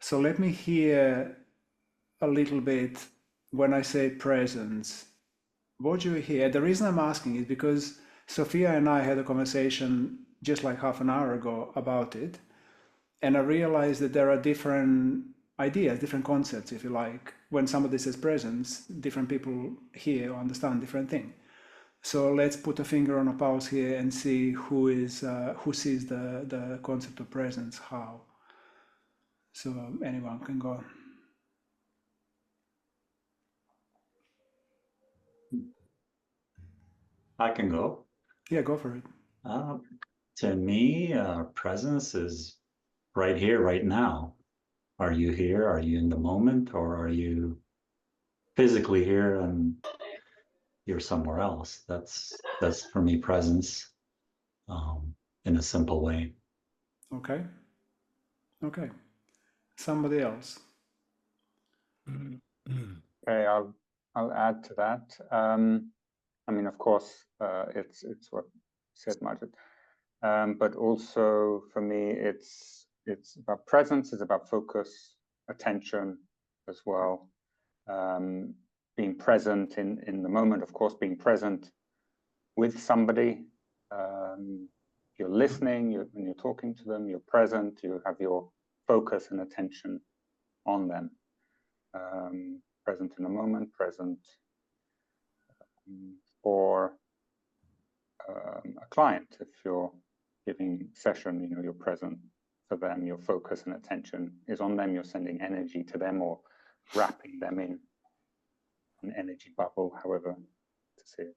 So let me hear a little bit when I say presence. What do you hear? The reason I'm asking is because Sophia and I had a conversation just like half an hour ago about it, and I realized that there are different ideas, different concepts, if you like. When somebody says presence, different people hear or understand different things. So let's put a finger on a pulse here and see who sees the concept of presence how. So anyone can go. I can go. Yeah, go for it. Uh, to me, presence is right here, right now. Are you here? Are you in the moment? Or are you physically here and you're somewhere else? That's for me presence, in a simple way. Okay. Okay. Somebody else. Okay, I'll add to that. I mean, of course, it's what said Majid, but also for me, it's about presence, it's about focus, attention as well. Being present in the moment, of course, being present with somebody. You're listening, when you're talking to them, you're present, you have your focus and attention on them. Present in the moment, present for a client. If you're giving session, you're present for them, your focus and attention is on them, you're sending energy to them or wrapping them in an energy bubble, however to see it.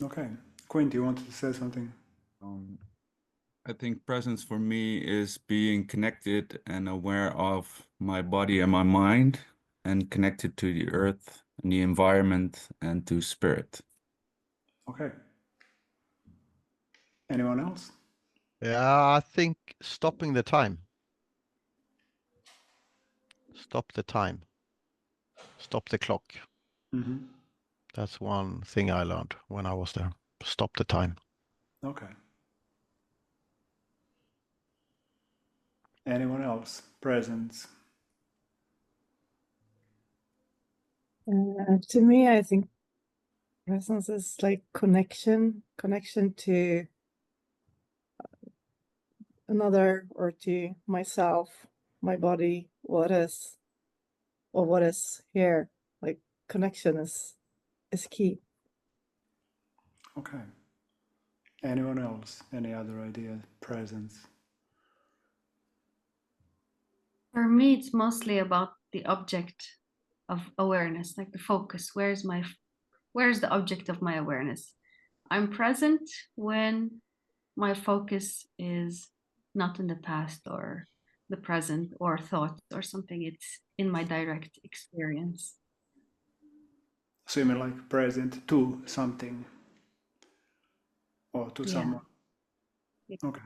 Okay. Quint, you wanted to say something? I think presence for me is being connected and aware of my body and my mind and connected to the earth and the environment and to spirit. Okay. Anyone else? Yeah, I think stopping the time. Stop the time. Stop the clock. Mm-hmm. That's one thing I learned when I was there. Stop the time. Okay. Anyone else? Presence. To me, I think presence is like connection to another or to myself, my body, what is here. Like connection is key. Okay. Anyone else? Any other idea? Presence. For me, it's mostly about the object of awareness, like the focus. Where's the object of my awareness? I'm present when my focus is not in the past or the present or thoughts or something. It's in my direct experience. So you mean like present to something or to Yeah. someone? Okay.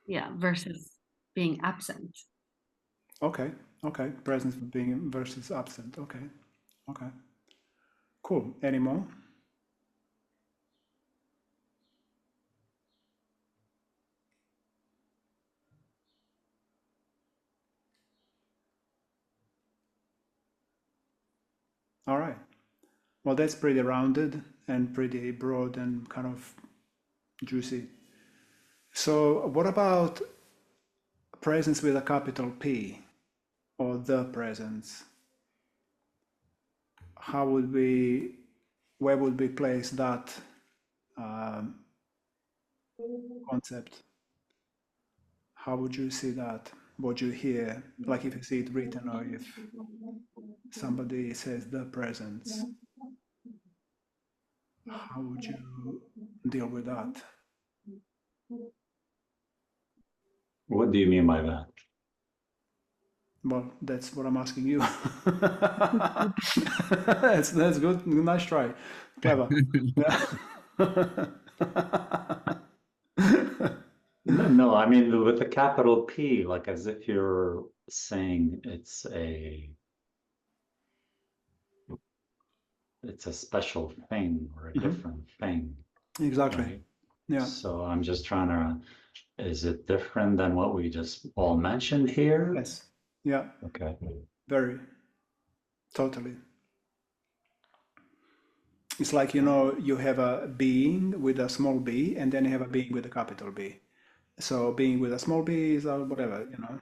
Yeah, versus being absent. Okay. Okay. Presence being versus absent. Okay. Okay. Cool. Any more? All right. Well, that's pretty rounded and pretty broad and kind of juicy. So, what about presence with a capital P or the presence? Where would we place that um, concept? How would you see that? What you hear, like if you see it written or if somebody says the presence, how would you deal with that? What do you mean by that? Well, that's what I'm asking you. That's good. Nice try. Clever. Yeah. No, I mean with the capital P, like as if you're saying it's a special thing or a different thing, Exactly. right? Yeah. So I'm just trying to Is it different than what we just all mentioned here? Yes. Yeah, Okay. very. Totally. It's like, you know, you have a being with a small b, and then you have a being with a capital B. So being with a small b is whatever, you know,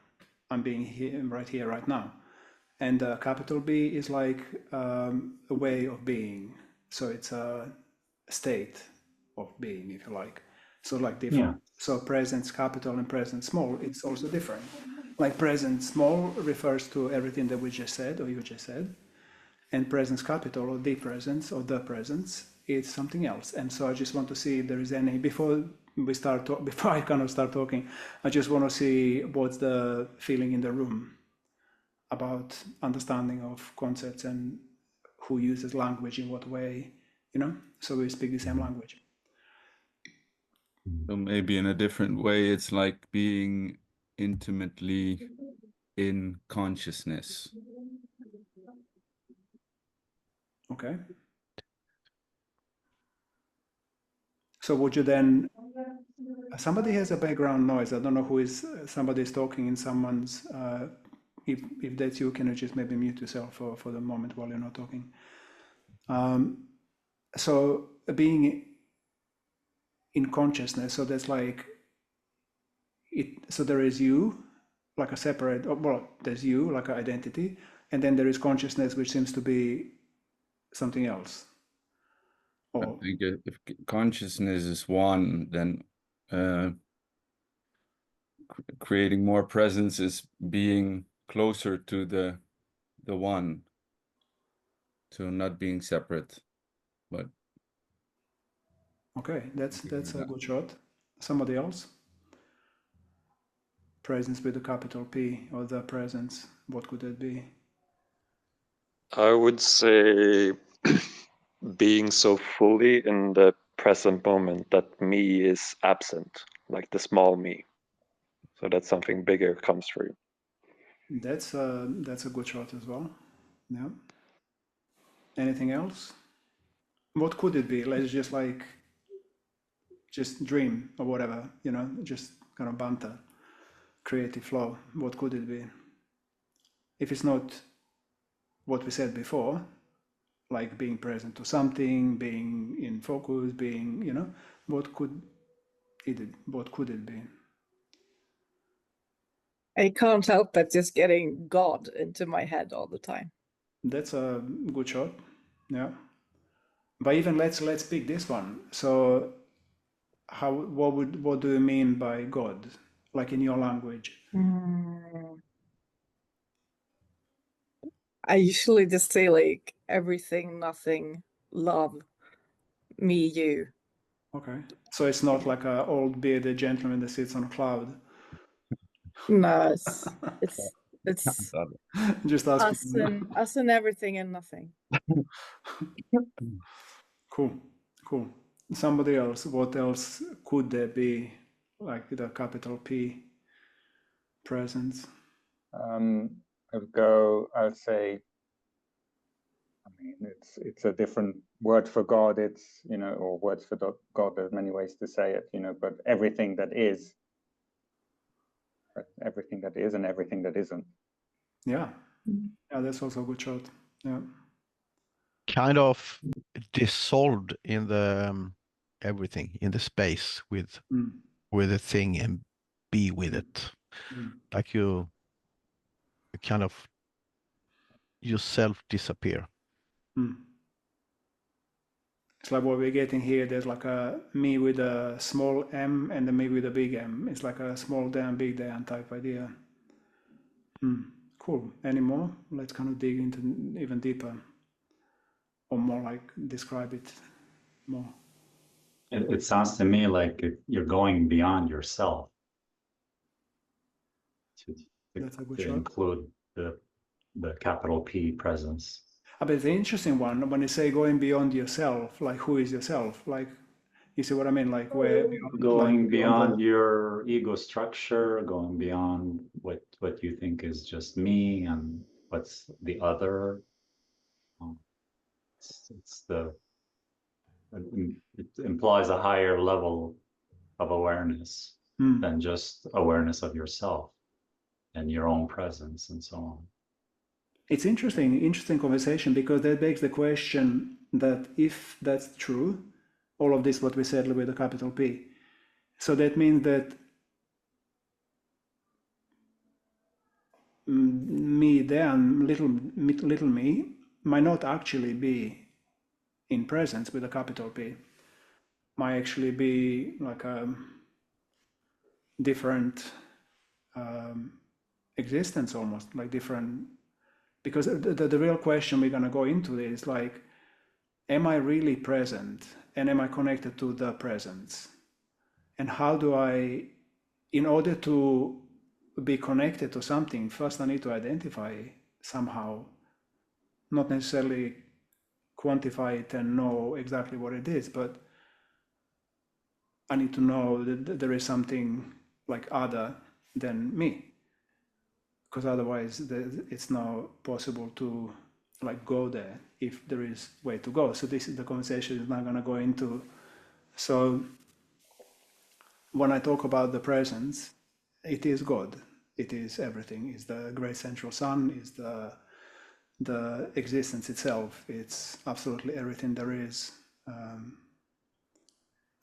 I'm being here, right here, right now. And capital B is like a way of being. So it's a state of being, if you like. So like different. Yeah. So presence capital and presence small, it's also different. Like presence small refers to everything that we just said, or you just said. And presence capital, or the presence, or the presence, is something else. And so I just want to see if there is any, before before I kind of start talking, I just want to see what's the feeling in the room about understanding of concepts and who uses language in what way, you know, so we speak the same language. So maybe in a different way, it's like being intimately in consciousness. Okay. So would you then, somebody has a background noise, I don't know who is, somebody is talking in someone's, if that's you, can you just maybe mute yourself for the moment while you're not talking? So being in consciousness, so that's like it, so there is you like a separate, well, there's you like an identity, and then there is consciousness, which seems to be something else. I Or think if consciousness is one, then creating more presence is being closer to the one, to not being separate. But okay, that's a good shot. Somebody else? Presence with a capital P, or the presence, what could that be? I would say being so fully in the present moment that me is absent, like the small me. So that something bigger comes through. That's a good shot as well. Yeah. Anything else? What could it be? Let's just dream or whatever, you know, just kind of banter, creative flow. What could it be? If it's not what we said before, like being present to something, being in focus, being, you know, what could it be? I can't help but just getting God into my head all the time. That's a good shot. Yeah. But even let's pick this one. So what do you mean by God? Like in your language? I usually just say like everything, nothing, love, me, you. Okay. So it's not like a old bearded gentleman that sits on a cloud. No, it's Just asking. us and everything and nothing. Cool. Somebody else, what else could there be, like the capital P presence? I'd say, I mean, it's a different word for God. It's, you know, or words for God. There's many ways to say it, you know, but everything that is, and everything that isn't. Yeah. Yeah, that's also a good shot. Yeah. Kind of dissolved in the everything in the space with a thing and be with it. Like you kind of yourself disappear. It's like what we're getting here. There's like a me with a small m and a me with a big M. It's like a small Dan, big Dan type idea. Cool. Any more? Let's kind of dig into even deeper, or more like describe it more. It sounds to me like you're going beyond yourself That's a good to shot. include the capital P presence. But it's an interesting one when you say going beyond yourself. Like, who is yourself? Like, you see what I mean? Like, where Going beyond the, your ego structure, going beyond what you think is just me and what's the other. It implies a higher level of awareness. than just awareness of yourself and your own presence and so on. It's interesting conversation, because that begs the question that if that's true, all of this what we said with a capital P, so that means that me then, little me, might not actually be in presence with a capital P, might actually be like a different existence, almost like different, because the real question we're going to go into is like, am I really present, and am I connected to the presence? And how do I, in order to be connected to something, first I need to identify somehow, not necessarily quantify it and know exactly what it is, but I need to know that there is something like other than me, because otherwise it's not possible to like go there if there is way to go. So this is the conversation is not going to go into. So when I talk about the presence, it is God, it is everything, it's the great central sun, it's the existence itself, it's absolutely everything there is.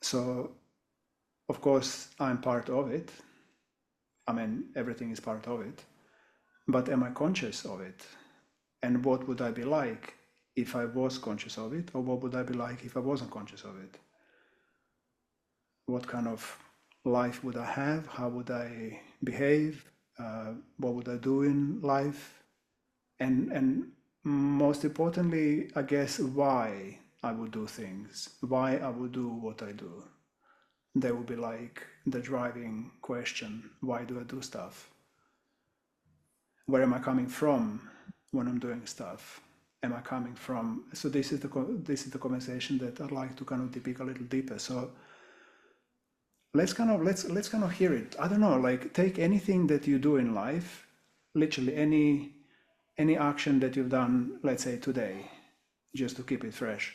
So of course I'm part of it, I mean everything is part of it, but am I conscious of it? And what would I be like if I was conscious of it, or what would I be like if I wasn't conscious of it? What kind of life would I have? How would I behave? What would I do in life? And most importantly, I guess, why I would do things, why I would do what I do. That would be like the driving question. Why do I do stuff? Where am I coming from when I'm doing stuff? Am I coming from? So this is the conversation that I'd like to kind of dig a little deeper. So let's kind of hear it. I don't know, like take anything that you do in life, literally any action that you've done, let's say today, just to keep it fresh.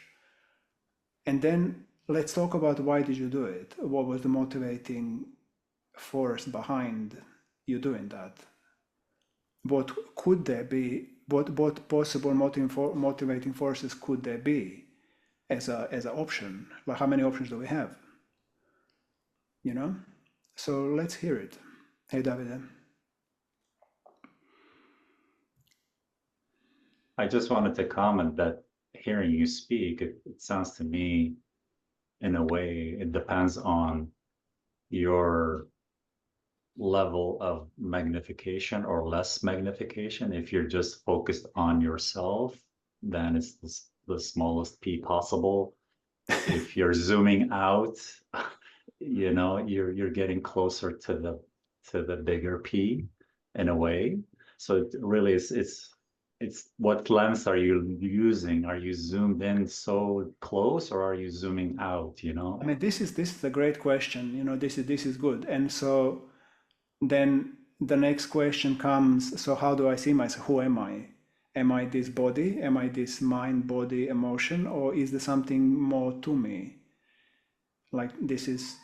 And then let's talk about why did you do it? What was the motivating force behind you doing that? What could there be? What possible motivating forces could there be as an option? Like how many options do we have? You know? So let's hear it. Hey, David. I just wanted to comment that hearing you speak, it sounds to me, in a way, it depends on your level of magnification or less magnification. If you're just focused on yourself, then it's the smallest p possible. If you're zooming out, you know, you're getting closer to the bigger p in a way. So it really is, it's what lens are you using? Are you zoomed in so close, or are you zooming out, you know? I mean, this is a great question. You know, this is good. And so then the next question comes, so how do I see myself? Who am I? Am I this body? Am I this mind, body, emotion? Or is there something more to me? Like this is,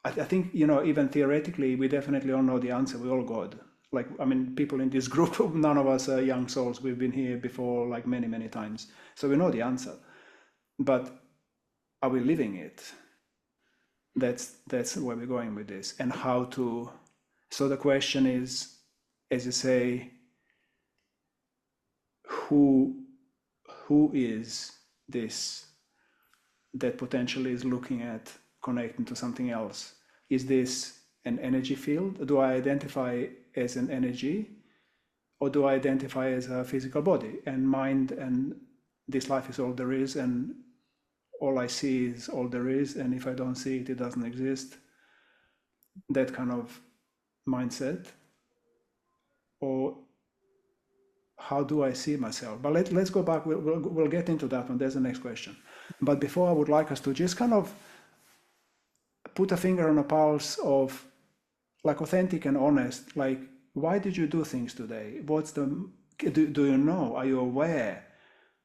I think, you know, even theoretically, we definitely all know the answer. We're all God. Like, I mean, people in this group, none of us are young souls. We've been here before, like many, many times. So we know the answer. But are we living it? That's where we're going with this. And how to, so the question is, as you say, who is this that potentially is looking at connecting to something else? Is this an energy field? Do I identify as an energy, or do I identify as a physical body and mind, and this life is all there is, and all I see is all there is, and if I don't see it, it doesn't exist? That kind of mindset. Or how do I see myself? But let's go back. We'll get into that one. There's the next question. But before, I would like us to just kind of put a finger on a pulse of, like, authentic and honest. Like, why did you do things today? What's the, do you know? Are you aware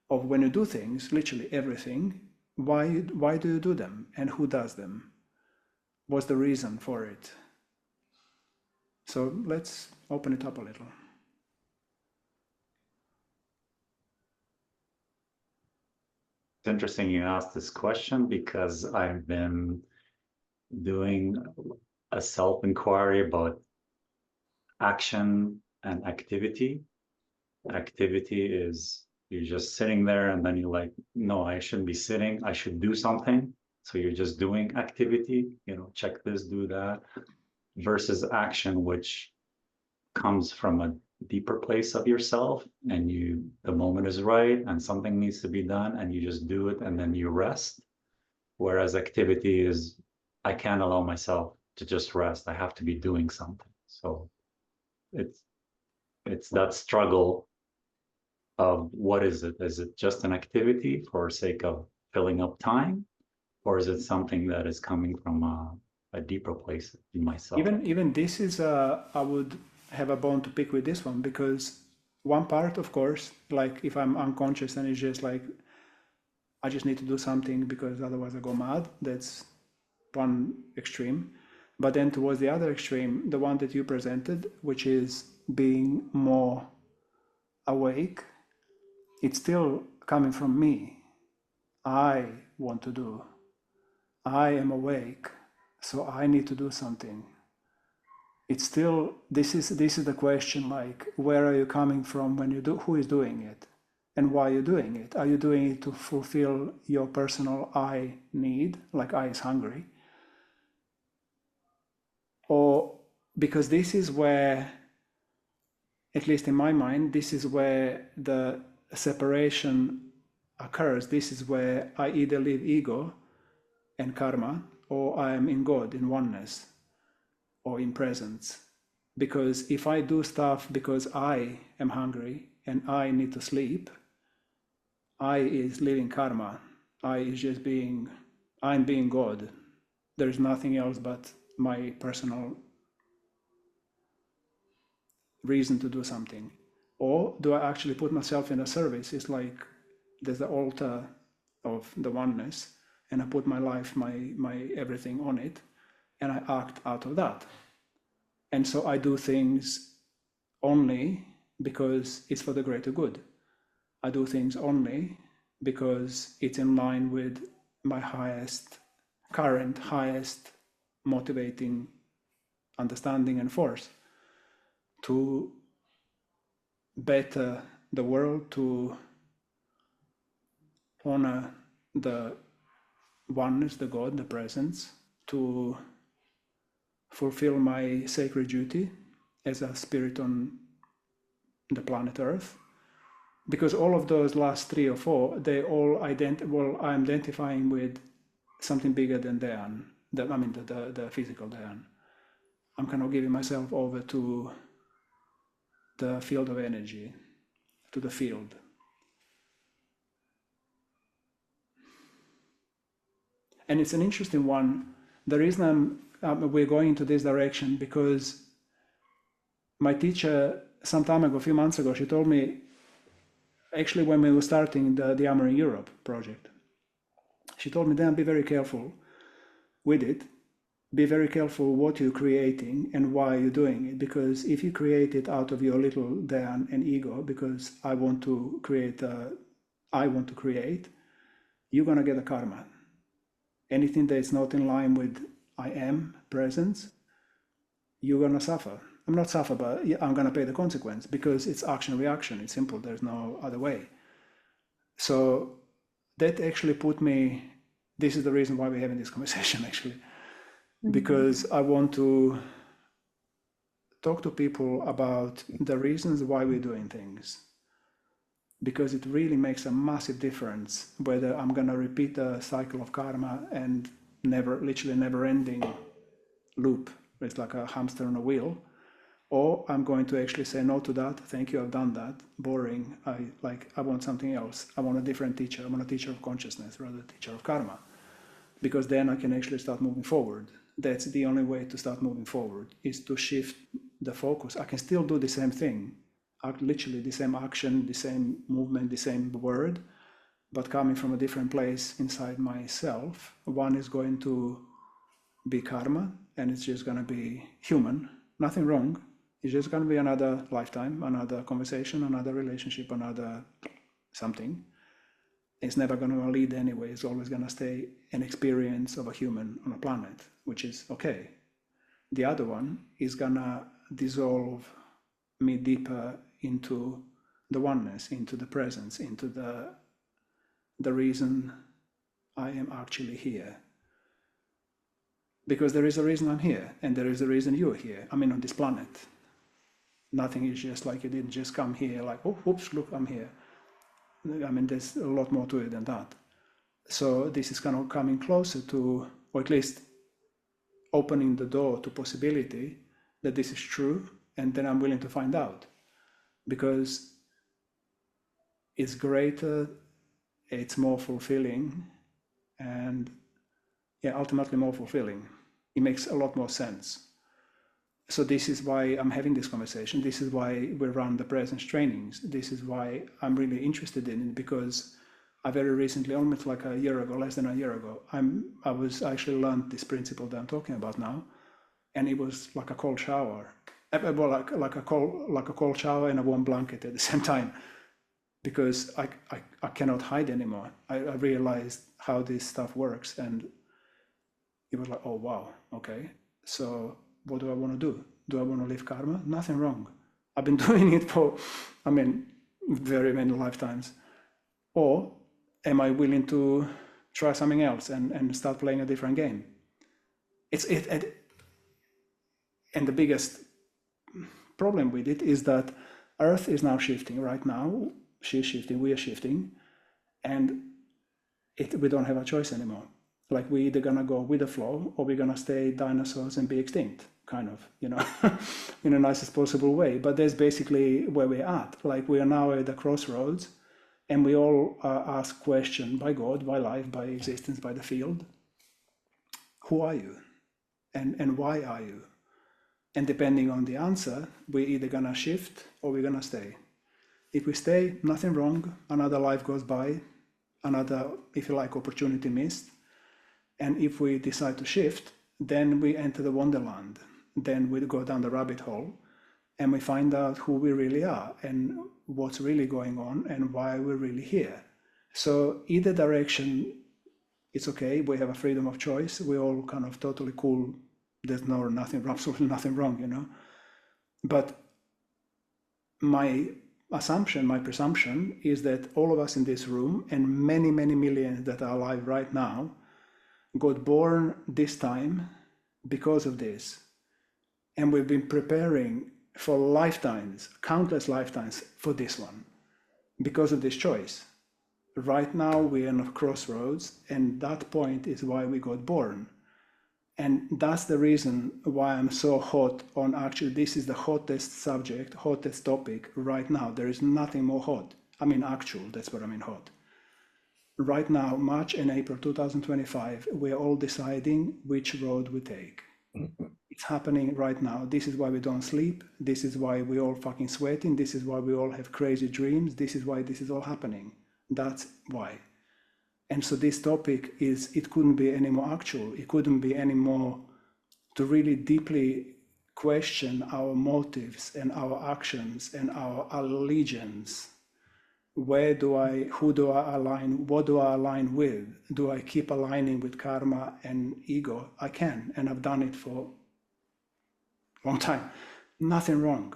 of when you do things, literally everything? Why do you do them? And who does them? What's the reason for it? So let's open it up a little. It's interesting you asked this question because I've been doing a self-inquiry about action and activity. Activity is you're just sitting there and then you're like, no, I shouldn't be sitting, I should do something. So you're just doing activity, you know, check this, do that, versus action, which comes from a deeper place of yourself, and the moment is right and something needs to be done and you just do it and then you rest. Whereas activity is, I can't allow myself to just rest, I have to be doing something. So it's that struggle of what is it? Is it just an activity for sake of filling up time? Or is it something that is coming from a deeper place in myself? Even this is, I would have a bone to pick with this one, because one part, of course, like if I'm unconscious and it's just like, I just need to do something because otherwise I go mad, that's one extreme. But then towards the other extreme, the one that you presented, which is being more awake, it's still coming from me. I want to do. I am awake, so I need to do something. It's still, this is the question, like, where are you coming from when you do, who is doing it? And why are you doing it? Are you doing it to fulfill your personal I need, like I is hungry? Or because this is where, at least in my mind, this is where the separation occurs. This is where I either live ego and karma, or I am in God, in oneness, or in presence. Because if I do stuff because I am hungry and I need to sleep, I is living karma. I is just being, I'm being God. There is nothing else but my personal reason to do something. Or do I actually put myself in a service? It's like there's the altar of the oneness, and I put my life, my everything on it, and I act out of that. And so I do things only because it's for the greater good. I do things only because it's in line with my current highest motivating understanding and force to better the world, to honor the oneness, the God, the presence, to fulfill my sacred duty as a spirit on the planet Earth. Because all of those last 3 or 4, they all I'm identifying with something bigger than Dayan, the physical Dayan. I'm kind of giving myself over to the field of energy, to the field. And it's an interesting one. The reason we're going into this direction, because my teacher, some time ago, a few months ago, she told me, actually when we were starting the Armor in Europe project, she told me, Dan, be very careful with it. Be very careful what you're creating and why you're doing it. Because if you create it out of your little Dan and ego, because I want to create, you're going to get a karma. Anything that's not in line with I am presence, you're going to suffer. I'm not suffer, but I'm going to pay the consequence, because it's action reaction. It's simple. There's no other way. So that actually put me, this is the reason why we're having this conversation, actually, because I want to talk to people about the reasons why we're doing things, because it really makes a massive difference whether I'm going to repeat the cycle of karma and literally never ending loop. It's like a hamster on a wheel. Or I'm going to actually say no to that. Thank you, I've done that. Boring. I want something else. I want a different teacher. I want a teacher of consciousness rather than a teacher of karma. Because then I can actually start moving forward. That's the only way to start moving forward, is to shift the focus. I can still do the same thing, literally the same action, the same movement, the same word, but coming from a different place inside myself. One is going to be karma, and it's just going to be human, Nothing wrong. It's just going to be another lifetime, another conversation, another relationship, another something. It's never going to lead anywhere. It's always going to stay an experience of a human on a planet, which is okay. The other one is going to dissolve me deeper into the oneness, into the presence, into the reason I am actually here. Because there is a reason I'm here, and there is a reason you're here. I mean, on this planet. Nothing is just like you didn't just come here like, oh, oops, look, I'm here. I mean, there's a lot more to it than that. So this is kind of coming closer to, or at least opening the door to possibility that this is true, and then I'm willing to find out. Because it's greater, it's more fulfilling, and yeah, ultimately more fulfilling. It makes a lot more sense. So this is why I'm having this conversation. This is why we run the presence trainings. This is why I'm really interested in it, because I very recently, almost like a year ago, less than a year ago, I was actually learned this principle that I'm talking about now, and it was like a cold shower. Well, like a cold shower and a warm blanket at the same time, because I cannot hide anymore. I realized how this stuff works, and it was like, oh wow, okay. So what do I want to do? Do I want to live karma? Nothing wrong. I've been doing it for, I mean, very many lifetimes. Or am I willing to try something else and start playing a different game? And the biggest problem with it is that Earth is now shifting right now. She's shifting, we are shifting, and we don't have a choice anymore. Like we're either gonna go with the flow or we're gonna stay dinosaurs and be extinct, kind of, you know, in the nicest possible way. But that's basically where we're at. Like we are now at the crossroads, and we all ask question by God, by life, by existence, by the field. Who are you? And why are you? And depending on the answer, we're either gonna shift or we're gonna stay. If we stay, nothing wrong. Another life goes by, another, if you like, opportunity missed. And if we decide to shift, then we enter the wonderland. Then we go down the rabbit hole and we find out who we really are and what's really going on and why we're really here. So either direction, it's okay. We have a freedom of choice. We're all kind of totally cool. There's absolutely nothing wrong, you know. But my assumption, my presumption is that all of us in this room and many, many millions that are alive right now got born this time because of this. And we've been preparing for lifetimes, countless lifetimes for this one, because of this choice. Right now we're in a crossroads, and that point is why we got born. And that's the reason why I'm so hot on, actually, this is the hottest subject, hottest topic right now. There is nothing more hot. I mean actual, that's what I mean hot. Right now, March and April 2025, we're all deciding which road we take. It's happening right now. This is why we don't sleep. This is why we're all fucking sweating. This is why we all have crazy dreams. This is why this is all happening. That's why. And so this topic is, it couldn't be any more actual. It couldn't be any more to really deeply question our motives and our actions and our allegiance. Who do I align? What do I align with? Do I keep aligning with karma and ego? I can, and I've done it for a long time. Nothing wrong.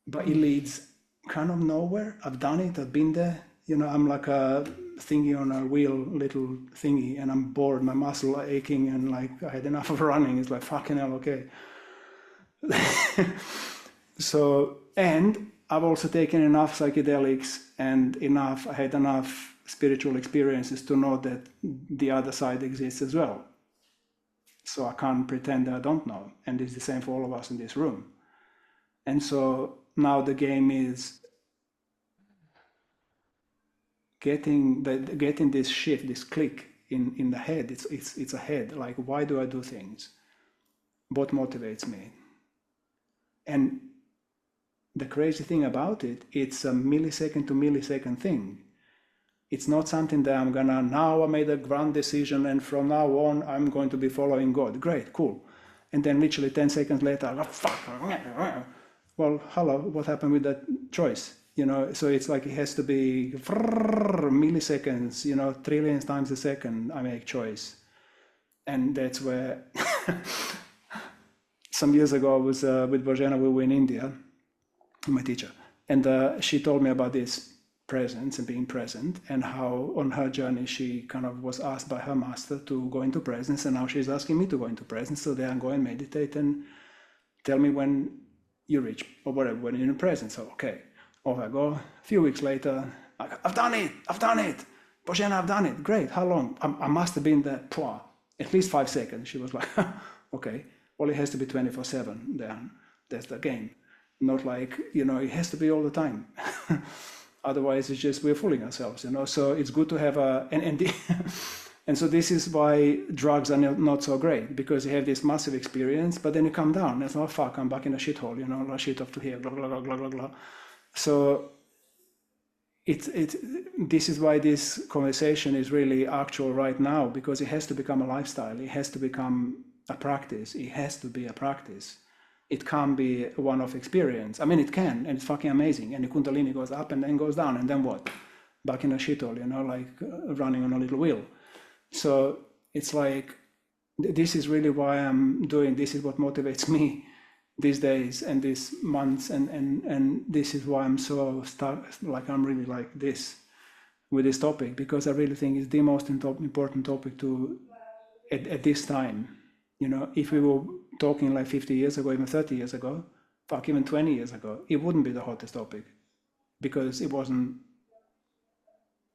But it leads kind of nowhere. I've done it, I've been there. You know, I'm like a thingy on a wheel, little thingy, and I'm bored, my muscle are aching, and like I had enough of running. It's like, fucking hell, okay. So, and I've also taken enough psychedelics and I had enough spiritual experiences to know that the other side exists as well. So I can't pretend that I don't know. And it's the same for all of us in this room. And so now the game is getting this shift, this click in the head. It's a head. Like, why do I do things? What motivates me? And the crazy thing about it, it's a millisecond to millisecond thing. It's not something that I'm gonna, now I made a grand decision and from now on I'm going to be following God. Great, cool. And then literally 10 seconds later, I go, fuck. Well, hello, what happened with that choice? You know, so it's like it has to be milliseconds, you know, trillions times a second I make choice. And that's where some years ago I was with Bojana, we were in India, my teacher, and she told me about this presence and being present, and how on her journey she kind of was asked by her master to go into presence, and now she's asking me to go into presence. So then I go and meditate and tell me when you reach, or whatever, when you're in presence. So okay, off I go. A few weeks later, I've done it, Bojana, I've done it. Great, how long? I must have been there, at least 5 seconds. She was like, okay, well, it has to be 24/7 then. That's the game. Not like, you know, it has to be all the time. Otherwise, it's just we're fooling ourselves, you know. So it's good to have and so this is why drugs are not so great, because you have this massive experience, but then you come down. It's not, fuck, I'm back in a shithole, you know, shit off to here, blah, blah, blah, blah, blah, blah. So this is why this conversation is really actual right now, because it has to become a lifestyle. It has to become a practice. It has to be a practice. It can't be a one-off experience. I mean, it can, and it's fucking amazing. And the Kundalini goes up and then goes down, and then what? Back in a shithole, you know, like running on a little wheel. So it's like, this is really why I'm doing, this is what motivates me these days and these months, and this is why I'm so stuck, like I'm really like this with this topic, because I really think it's the most important topic to at this time. You know, if we were talking like 50 years ago, even 30 years ago, fuck, even 20 years ago, it wouldn't be the hottest topic, because it wasn't,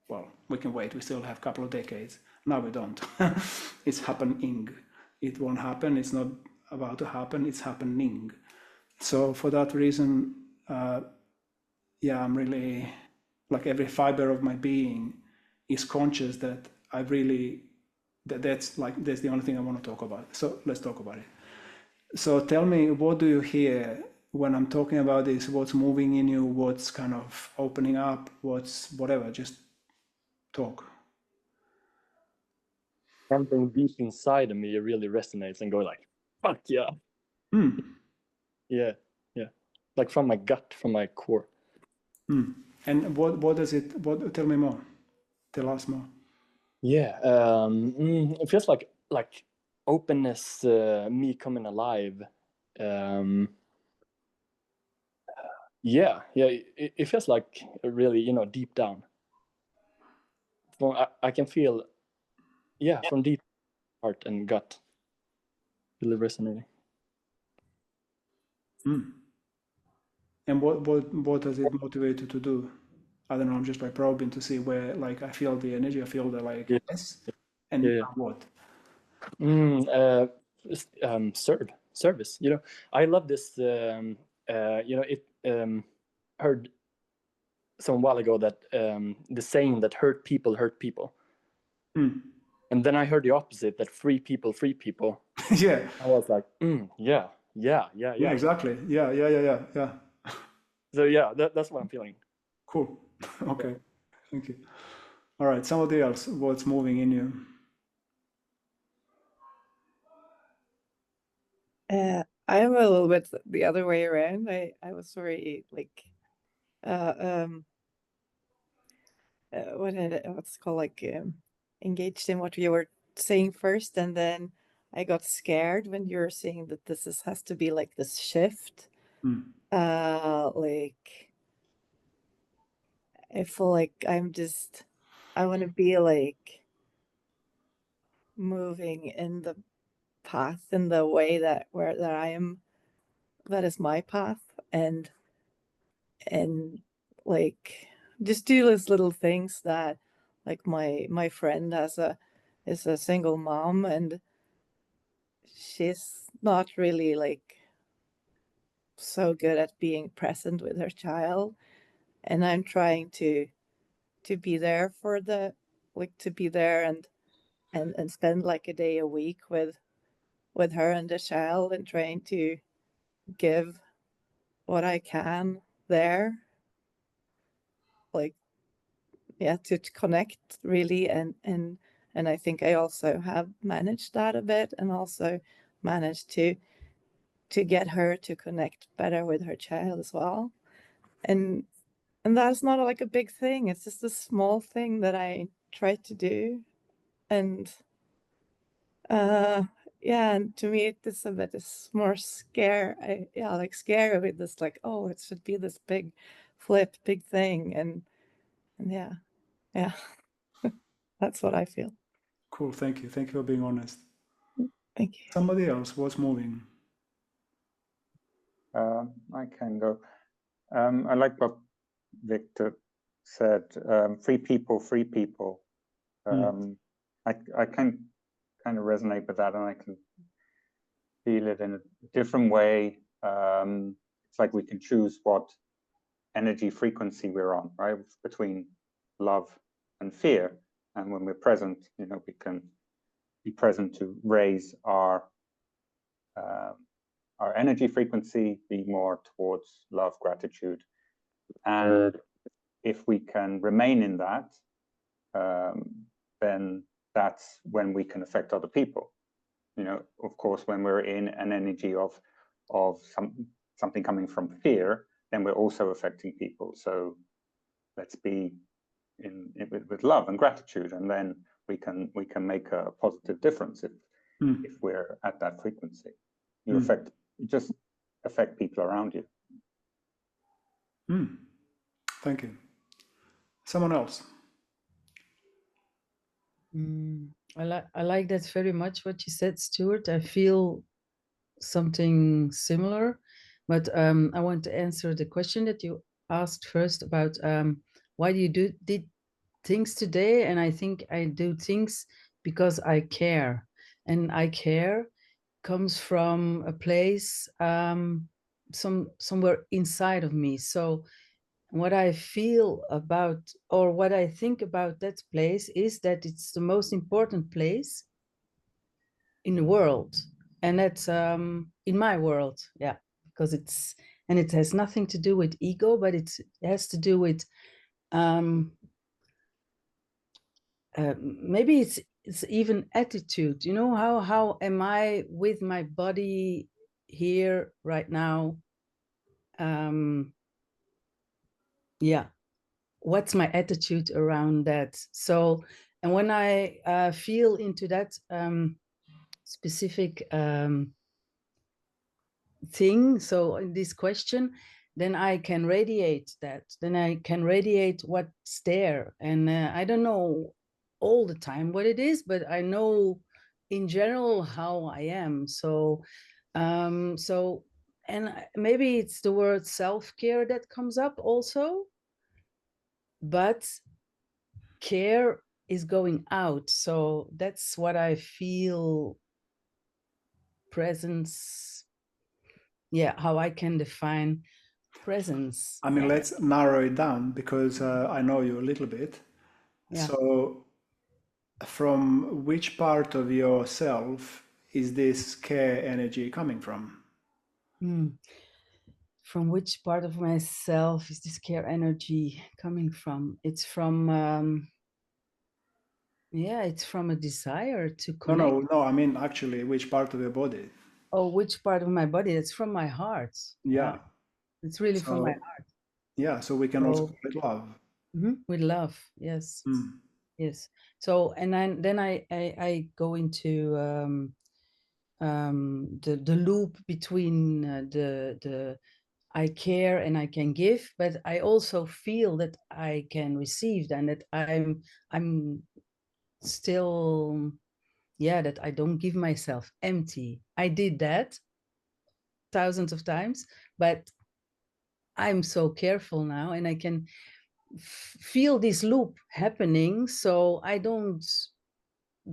well, we can wait, we still have a couple of decades. Now we don't. It's happening. It won't happen, it's not about to happen, it's happening. So for that reason, yeah, I'm really, like, every fiber of my being is conscious that I really, that's the only thing I want to talk about. So let's talk about it. So tell me, what do you hear when I'm talking about this? What's moving in you? What's kind of opening up? What's whatever? Just talk. Something deep inside of me really resonates and go like, fuck yeah. Yeah, yeah. Like from my gut, from my core. And what does it, tell me more. Tell us more. Yeah, it feels like openness, me coming alive. Yeah, it feels like really, you know, deep down. I can feel, yeah, from deep heart and gut, really resonating. And what does it motivate you to do? I don't know, I'm just like probing to see where, like, I feel the energy, I feel the like, Yeah. yes, and Yeah. what? Service. You know, I love this. You know, it heard some while ago that the saying that hurt people hurt people. And then I heard the opposite, that free people free people. Yeah. I was like, yeah, Exactly. Yeah. So yeah, that's what I'm feeling. Cool. Okay. Thank you. All right. Somebody else, what's moving in you? I am a little bit the other way around. I was very like what's it called, like engaged in what you were saying first, and then I got scared when you were saying that has to be like this shift. Like I feel like I want to be like moving in the path, in the way that I am, that is my path, and like just do those little things that, like, my friend is a single mom, and she's not really like so good at being present with her child, and I'm trying to be there for to be there and spend like a day a week with her and the child, and trying to give what I can there, like, yeah, to connect really, and I think I also have managed that a bit, and also managed to get her to connect better with her child as well. And that's not like a big thing. It's just a small thing that I try to do. And yeah, and to me it's a bit more scary. Yeah, like scary with this, like, oh, it should be this big flip, big thing. And yeah. That's what I feel. Cool, thank you. Thank you for being honest. Thank you. Somebody else, what's moving? I can go. I like what Victor said. Free people, free people. I can kind of resonate with that, and I can feel it in a different way. It's like we can choose what energy frequency we're on, right? Between love and fear. And when we're present, we can be present to raise our energy frequency, be more towards love, gratitude. And if we can remain in that, then that's when we can affect other people. Of course, when we're in an energy of something coming from fear, then we're also affecting people. So let's be with love and gratitude, and then we can make a positive difference if we're at that frequency. You just affect people around you. Thank you. Someone else? I like that very much what you said, Stuart. I feel something similar, but I want to answer the question that you asked first about why do you did things today. And I think I do things because I care, and I care comes from a place somewhere inside of me. So what I feel about, or what I think about that place, is that it's the most important place in the world, and that's in my world, yeah, because it has nothing to do with ego, but it has to do with maybe it's even attitude. How am I with my body here right now? Yeah, what's my attitude around that? So, and when I feel into that specific thing, so in this question, then I can radiate that. Then I can radiate what's there. And I don't know all the time what it is, but I know in general how I am. So, and maybe it's the word self-care that comes up also, but care is going out. So that's what I feel. Presence, yeah, how I can define presence. I mean, let's narrow it down, because I know you a little bit. Yeah. So from which part of yourself is this care energy coming from? From which part of myself is this care energy coming from? It's from it's from a desire to connect. No, I mean, actually, which part of your body? Oh, which part of my body? It's from my heart. Yeah. It's really from my heart. Yeah, so we can also call it love. With love, yes. Yes. So, and then I go into the loop between the I care and I can give, but I also feel that I can receive, and that I'm still, that I don't give myself empty. I did that thousands of times, but I'm so careful now, and I can feel this loop happening, so I don't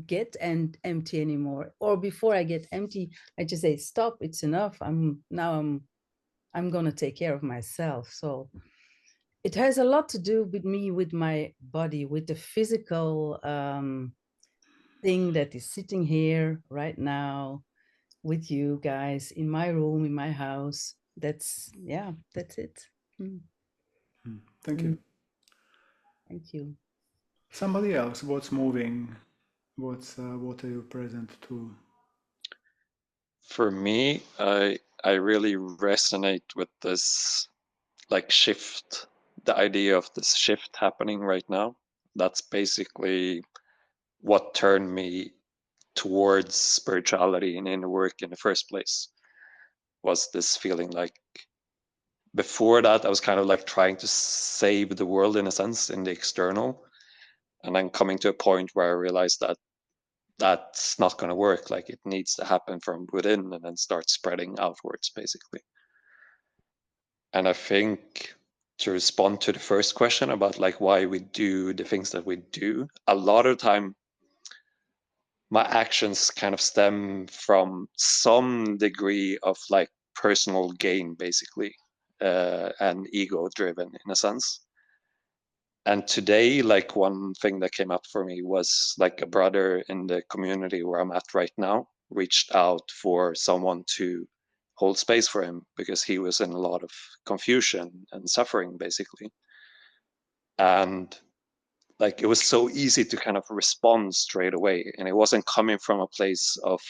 get empty anymore. Or before I get empty, I just say, stop, it's enough. I'm gonna take care of myself. So it has a lot to do with me, with my body, with the physical thing that is sitting here right now with you guys in my room, in my house. That's it. Thank you. Thank you. Somebody else, what's moving? What are you present to? For me, I really resonate with this like shift, the idea of this shift happening right now. That's basically what turned me towards spirituality and inner work in the first place, was this feeling like before that I was kind of like trying to save the world in a sense in the external, and then coming to a point where I realized that that's not going to work. Like it needs to happen from within and then start spreading outwards basically. And I think to respond to the first question about like why we do the things that we do, a lot of time my actions kind of stem from some degree of like personal gain basically, and ego driven in a sense. And today, like one thing that came up for me was like a brother in the community where I'm at right now reached out for someone to hold space for him because he was in a lot of confusion and suffering basically. And like it was so easy to kind of respond straight away, and it wasn't coming from a place of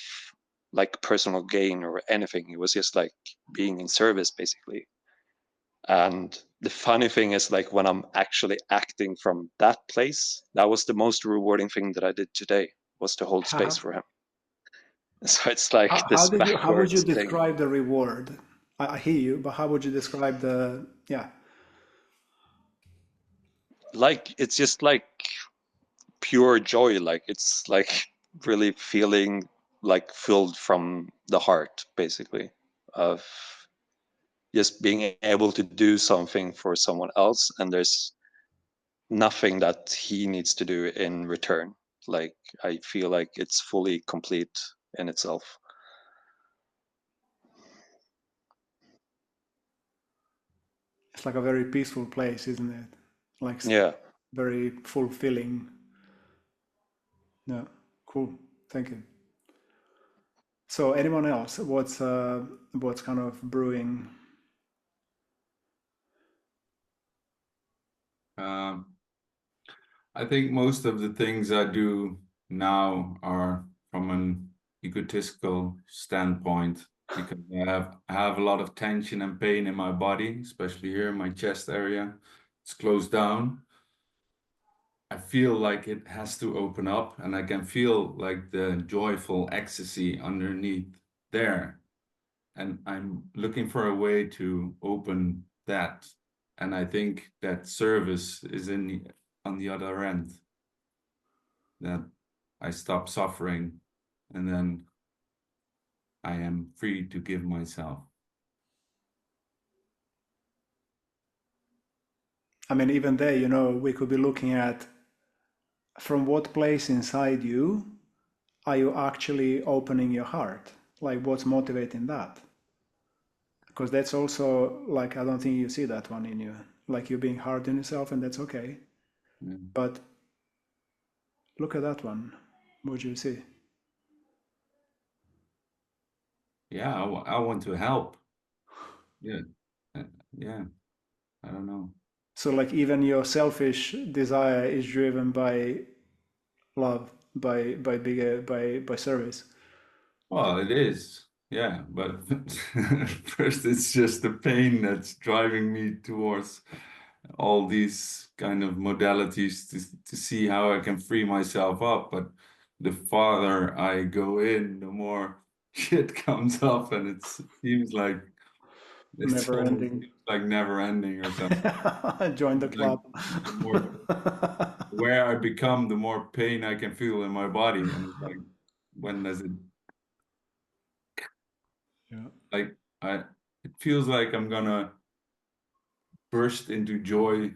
like personal gain or anything. It was just like being in service basically. And the funny thing is, like when I'm actually acting from that place, that was the most rewarding thing that I did today, was to hold space for him. So it's like this how would you backwards thing. describe the reward? I hear you, but how would you describe the, yeah? Like it's just like pure joy. Like it's like really feeling like filled from the heart basically, of just being able to do something for someone else, and there's nothing that he needs to do in return. Like I feel like it's fully complete in itself. It's like a very peaceful place, isn't it? Like Yeah. very fulfilling. Yeah, cool. Thank you. So anyone else? What's kind of brewing? I think most of the things I do now are from an egotistical standpoint, because I have a lot of tension and pain in my body, especially here in my chest area. It's closed down. I feel like it has to open up, and I can feel like the joyful ecstasy underneath there. And I'm looking for a way to open that. And I think that service is on the other end. That I stop suffering, and then I am free to give myself. I mean, even there, you know, we could be looking at from what place inside you are you actually opening your heart? Like what's motivating that? Because that's also like, I don't think you see that one in you. Like you're being hard on yourself, and that's okay. But look at that one. What do you see? Yeah, I want to help. Yeah, yeah. I don't know. So like even your selfish desire is driven by love, by service. Well, it is. Yeah, but first it's just the pain that's driving me towards all these kind of modalities to see how I can free myself up. But the farther I go in, the more shit comes up, and it seems like it's Never almost ending. like never ending or something. Join the It's like club. the more where I become, the more pain I can feel in my body, and it's like, when does it? Yeah. Like it feels like I'm gonna burst into joy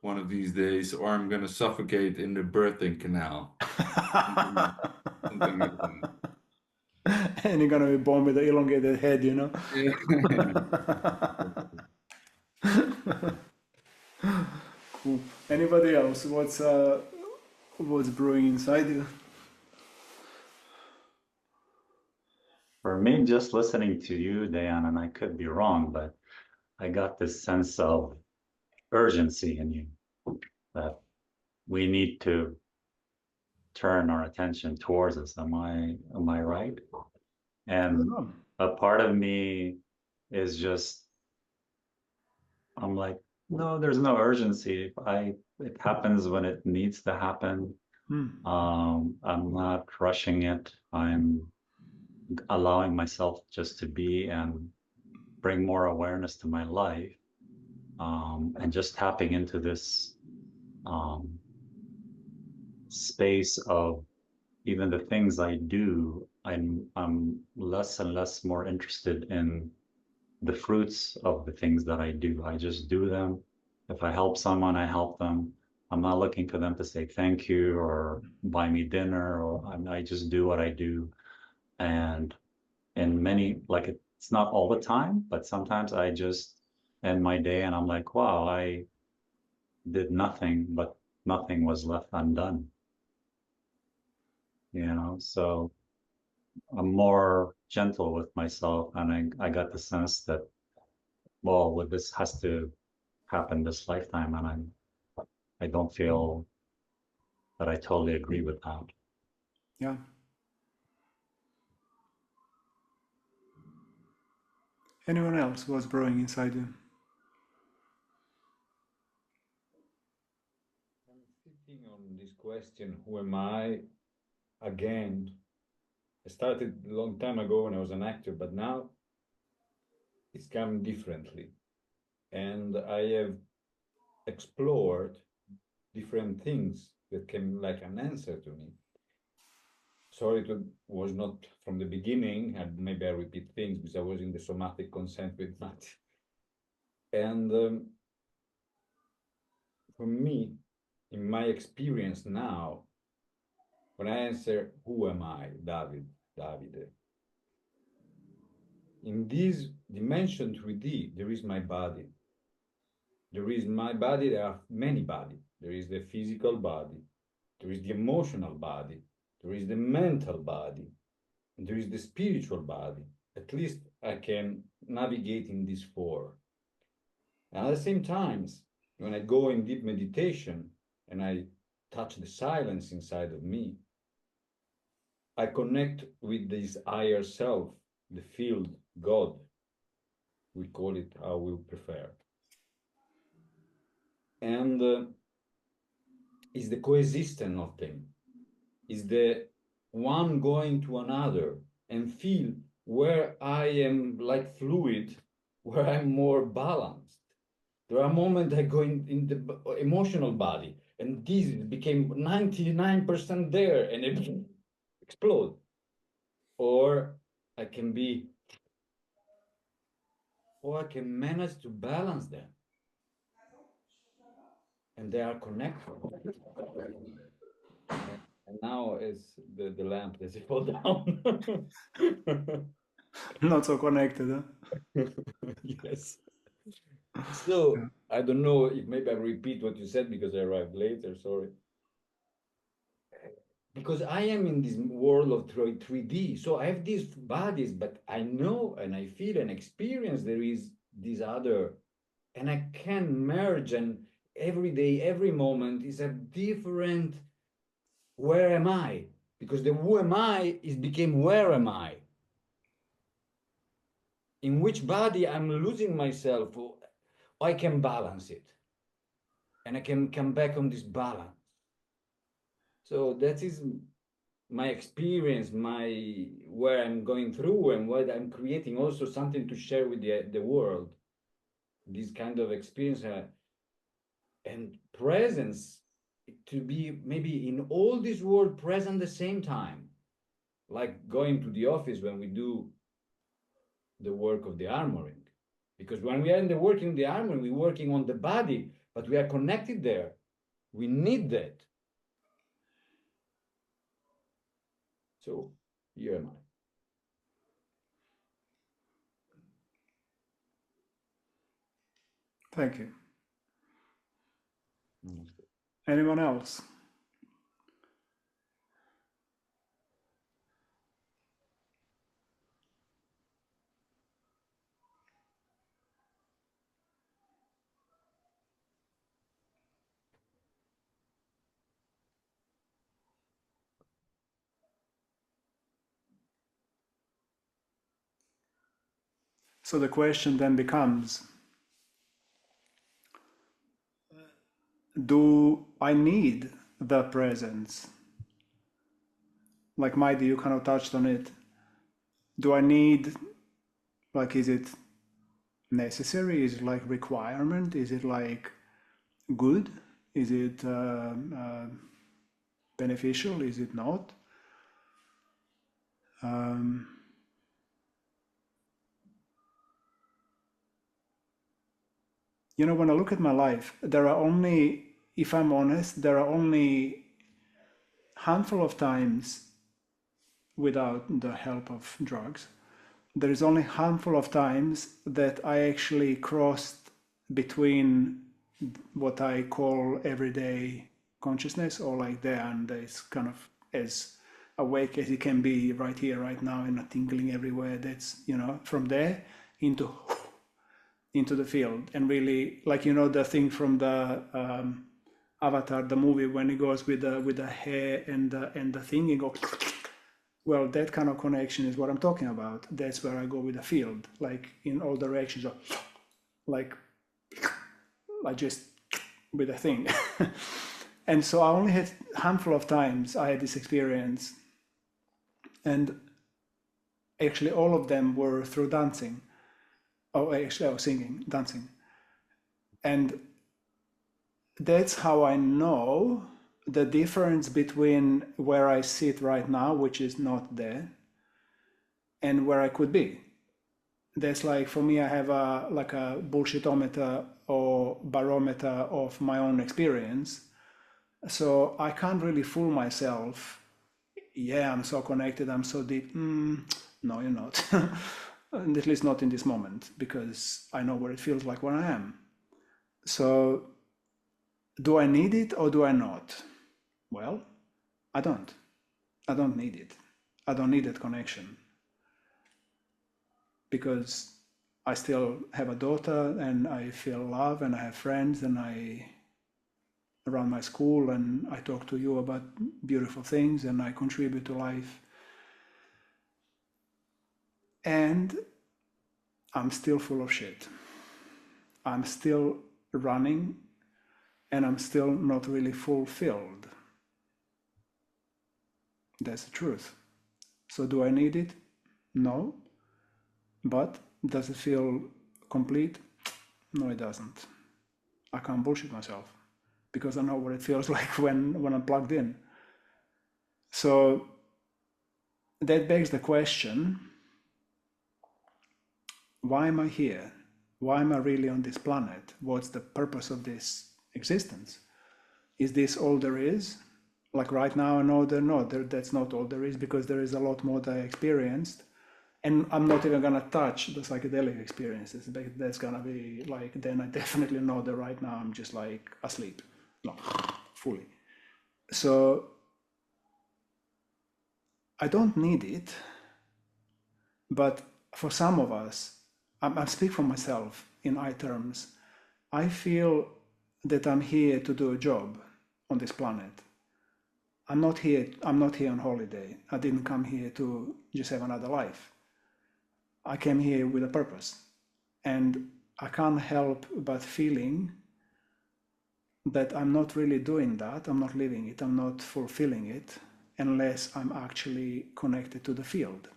one of these days, or I'm gonna suffocate in the birthing canal. Something like that. And you're gonna be born with an elongated head, you know? Yeah. Cool. Anybody else? What's brewing inside you? For me, just listening to you, Dan, and I could be wrong, but I got this sense of urgency in you, that we need to turn our attention towards us. Am I right? And Oh, a part of me is just, I'm like, no, there's no urgency. It happens when it needs to happen. hmm. I'm not rushing it. I'm allowing myself just to be and bring more awareness to my life. And just tapping into this um, space of even the things I do, I'm less and less more interested in the fruits of the things that I do. I just do them. If I help someone, I help them. I'm not looking for them to say thank you or buy me dinner, or I just do what I do. And in many, like it's not all the time, but sometimes I just end my day and I'm like, wow, I did nothing, but nothing was left undone. So I'm more gentle with myself, and I got the sense that, well, with this has to happen this lifetime, and I don't feel that I totally agree with that. Yeah. Anyone else was brewing inside you? I'm sitting on this question, who am I? Again, I started a long time ago when I was an actor, but now it's come differently. And I have explored different things that came like an answer to me. Sorry, it was not from the beginning, and maybe I repeat things because I was in the somatic consent with that. And for me, in my experience now, when I answer, who am I, Davide, in this dimension 3D, there is my body. There is my body, there are many bodies. There is the physical body, there is the emotional body, there is the mental body, and there is the spiritual body. At least I can navigate in these four. And at the same time, when I go in deep meditation and I touch the silence inside of me, I connect with this higher self, the field, God. We call it how we prefer. And is the coexistence of them, is the one going to another and feel where I am like fluid, where I'm more balanced. There are moments I go in the emotional body and this became 99% there and it explode. Or I can be, or I can manage to balance them. And they are connected. And now it's the lamp does it fall down. Not so connected, huh? Yes. So I don't know if maybe I repeat what you said because I arrived later, sorry. Because I am in this world of 3D. So I have these bodies, but I know and I feel and experience there is this other, and I can merge, and every day, every moment is a different where am I? Because the who am I is became where am I? In which body I'm losing myself, or I can balance it. And I can come back on this balance. So that is my experience, my where I'm going through and what I'm creating, also something to share with the world. This kind of experience and presence to be maybe in all this world present at the same time, like going to the office when we do the work of the armoring. Because when we are in the working in the armoring, we're working on the body, but we are connected there. We need that. So here am I. Thank you. Anyone else? So the question then becomes, do I need the presence? Like Maidi, you kind of touched on it. Do I need, like, is it necessary? Is it like requirement? Is it like good? Is it beneficial? Is it not? You know, when I look at my life, there are only, if I'm honest, there are only handful of times without the help of drugs. There is only handful of times that I actually crossed between what I call everyday consciousness, or like there and it's kind of as awake as it can be right here, right now, and not tingling everywhere. That's, you know, from there into the field, and really, like, you know, the thing from the Avatar, the movie, when he goes with the hair and the thing, and go. Well, that kind of connection is what I'm talking about. That's where I go with the field, like in all directions, like I just with a thing. And so I only had a handful of times I had this experience, and actually all of them were through dancing. Oh, actually I was singing, dancing. And that's how I know the difference between where I sit right now, which is not there, and where I could be. That's like, for me, I have like a bullshitometer or barometer of my own experience. So I can't really fool myself. Yeah, I'm so connected, I'm so deep. No, you're not. At least not in this moment, because I know what it feels like when I am. So do I need it or do I not? Well, I don't. I don't need it. I don't need that connection, because I still have a daughter and I feel love and I have friends and I run my school and I talk to you about beautiful things and I contribute to life. And I'm still full of shit. I'm still running and I'm still not really fulfilled. That's the truth. So do I need it? No. But does it feel complete? No, it doesn't. I can't bullshit myself, because I know what it feels like when I'm plugged in. So that begs the question, why am I here? Why am I really on this planet? What's the purpose of this existence? Is this all there is? Like right now, I know that's not all there is, because there is a lot more that I experienced. And I'm not even gonna touch the psychedelic experiences. That's gonna be like, then I definitely know that right now I'm just like asleep, no, fully. So I don't need it, but for some of us, I speak for myself in I terms, I feel that I'm here to do a job on this planet. I'm not here on holiday. I didn't come here to just have another life. I came here with a purpose, and I can't help but feeling that I'm not really doing that. I'm not living it. I'm not fulfilling it unless I'm actually connected to the field,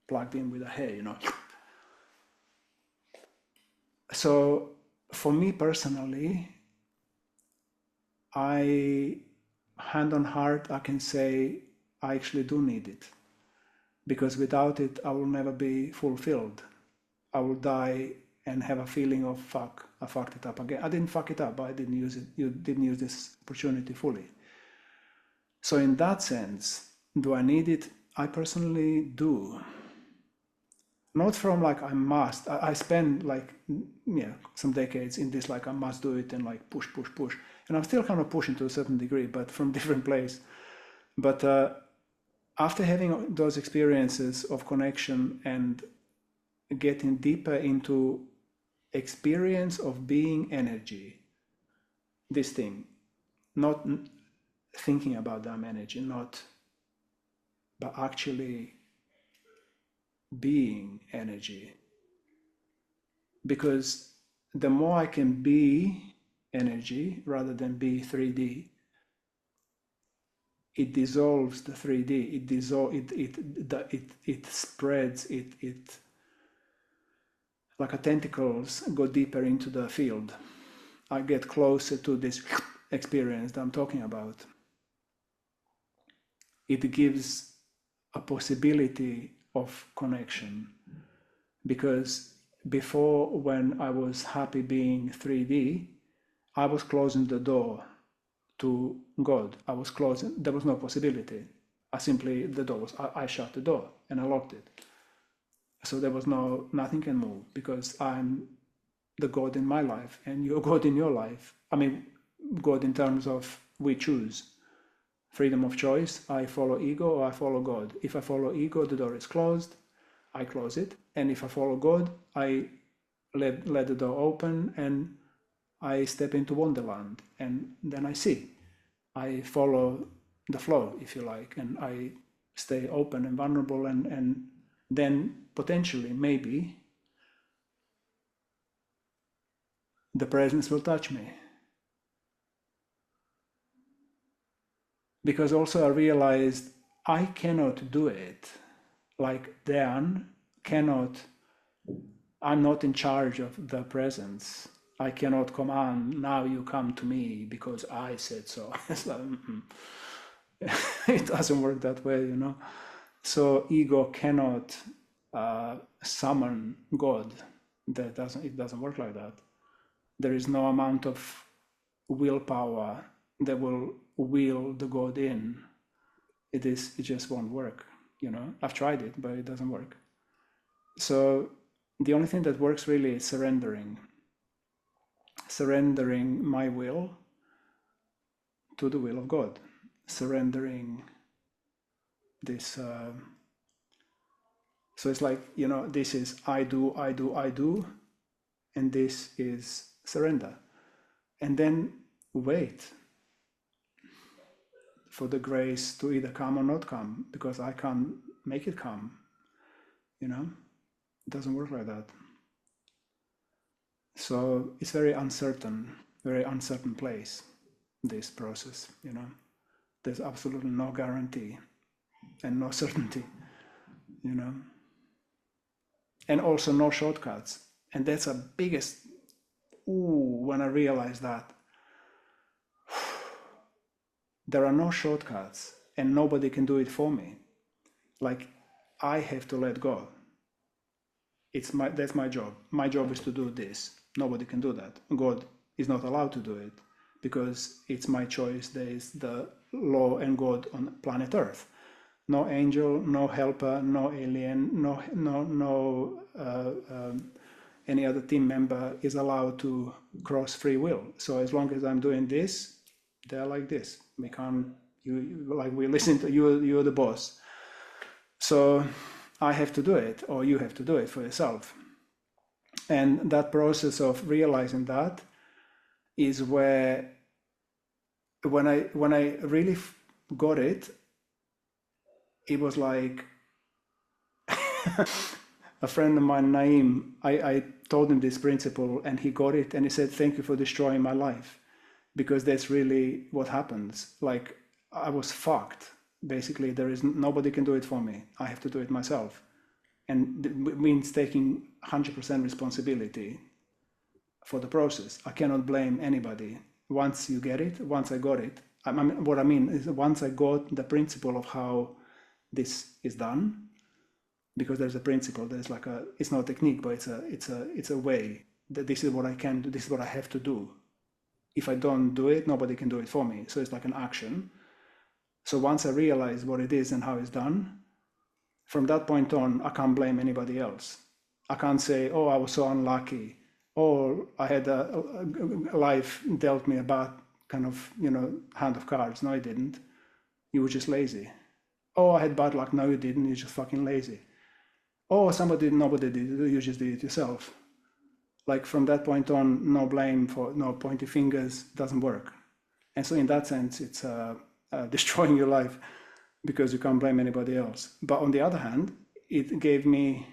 plugged in with a hey, you know. So for me personally, hand on heart, I can say I actually do need it, because without it, I will never be fulfilled. I will die and have a feeling of fuck, I fucked it up again. I didn't fuck it up, but I didn't use it. You didn't use this opportunity fully. So in that sense, do I need it? I personally do. Not from like I must. I spend like some decades in this like I must do it and like push, and I'm still kind of pushing to a certain degree, but from different place. But after having those experiences of connection and getting deeper into experience of being energy, this thing, not thinking about damn energy, but actually being energy, because the more I can be energy rather than be 3D, it dissolves the 3D. It spreads. It like a tentacles go deeper into the field. I get closer to this experience that I'm talking about. It gives a possibility of connection, because before, when I was happy being 3D, I was closing the door to God. I was closing, there was no possibility. I shut the door and I locked it. So there was nothing can move, because I'm the God in my life and you're God in your life. I mean, God in terms of we choose. Freedom of choice, I follow ego or I follow God. If I follow ego, the door is closed, I close it. And if I follow God, I let the door open and I step into Wonderland, and then I see. I follow the flow, if you like, and I stay open and vulnerable, and then potentially, maybe, the presence will touch me. Because also I realized I cannot do it. Like Dan cannot, I'm not in charge of the presence. I cannot command, now you come to me because I said so. It's like, it doesn't work that way, you know. So ego cannot summon God. It doesn't work like that. There is no amount of willpower that will will the God in. It just won't work, you know. I've tried it, but it doesn't work. So the only thing that works really is surrendering my will to the will of God, surrendering this. So it's like, you know, this is I do, and this is surrender. And then wait for the grace to either come or not come, because I can't make it come, you know. It doesn't work like that. So it's very uncertain place, this process, you know. There's absolutely no guarantee and no certainty, you know. And also no shortcuts. And that's a biggest, when I realized that, there are no shortcuts and nobody can do it for me. Like, I have to let go. That's my job. My job is to do this. Nobody can do that. God is not allowed to do it, because it's my choice. There is the law and God on planet Earth. No angel, no helper, no alien, no any other team member is allowed to cross free will. So as long as I'm doing this, they're like this. We can't, we listen to you, you're the boss. So I have to do it, or you have to do it for yourself. And that process of realizing that is where, when I really got it, it was like a friend of mine, Naeem, I told him this principle and he got it, and he said, thank you for destroying my life, because that's really what happens. Like, I was fucked. Basically, nobody can do it for me. I have to do it myself. And it means taking 100% responsibility for the process. I cannot blame anybody. Once you get it, once I got it, what I mean is, once I got the principle of how this is done, because there's a principle, there's like it's not a technique, but it's a way that this is what I can do, this is what I have to do. If I don't do it, nobody can do it for me. So it's like an action. So once I realize what it is and how it's done, from that point on, I can't blame anybody else. I can't say, oh, I was so unlucky, or I had life dealt me a bad kind of, you know, hand of cards. No, it didn't. You were just lazy. Oh, I had bad luck. No, you didn't. You're just fucking lazy. Oh, nobody did it. You just did it yourself. Like, from that point on, no blame, for no pointy fingers, doesn't work. And so in that sense, it's destroying your life, because you can't blame anybody else. But on the other hand, it gave me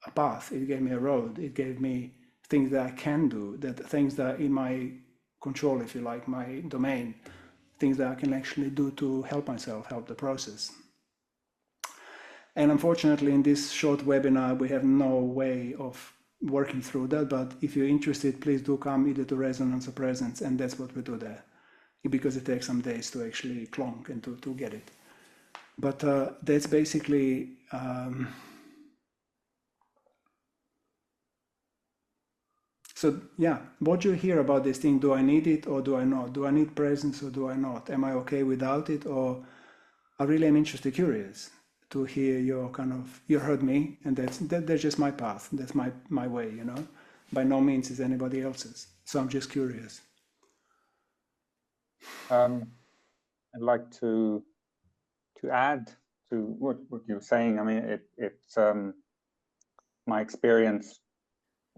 a path, it gave me a road, it gave me things that I can do, that things that are in my control, if you like, my domain, things that I can actually do to help myself, help the process. And unfortunately, in this short webinar, we have no way of working through that. But if you're interested, please do come either to Resonance or Presence, and that's what we do there, because it takes some days to actually clonk and to get it. But that's basically so yeah, what you hear about this thing, do I need it or do I not? Do I need presence or do I not? Am I okay without it? Or I really am interested, curious to hear your kind of, you heard me, and that's just my path. That's my way, you know. By no means is anybody else's. So I'm just curious. I'd like to add to what you were saying. I mean, it's my experience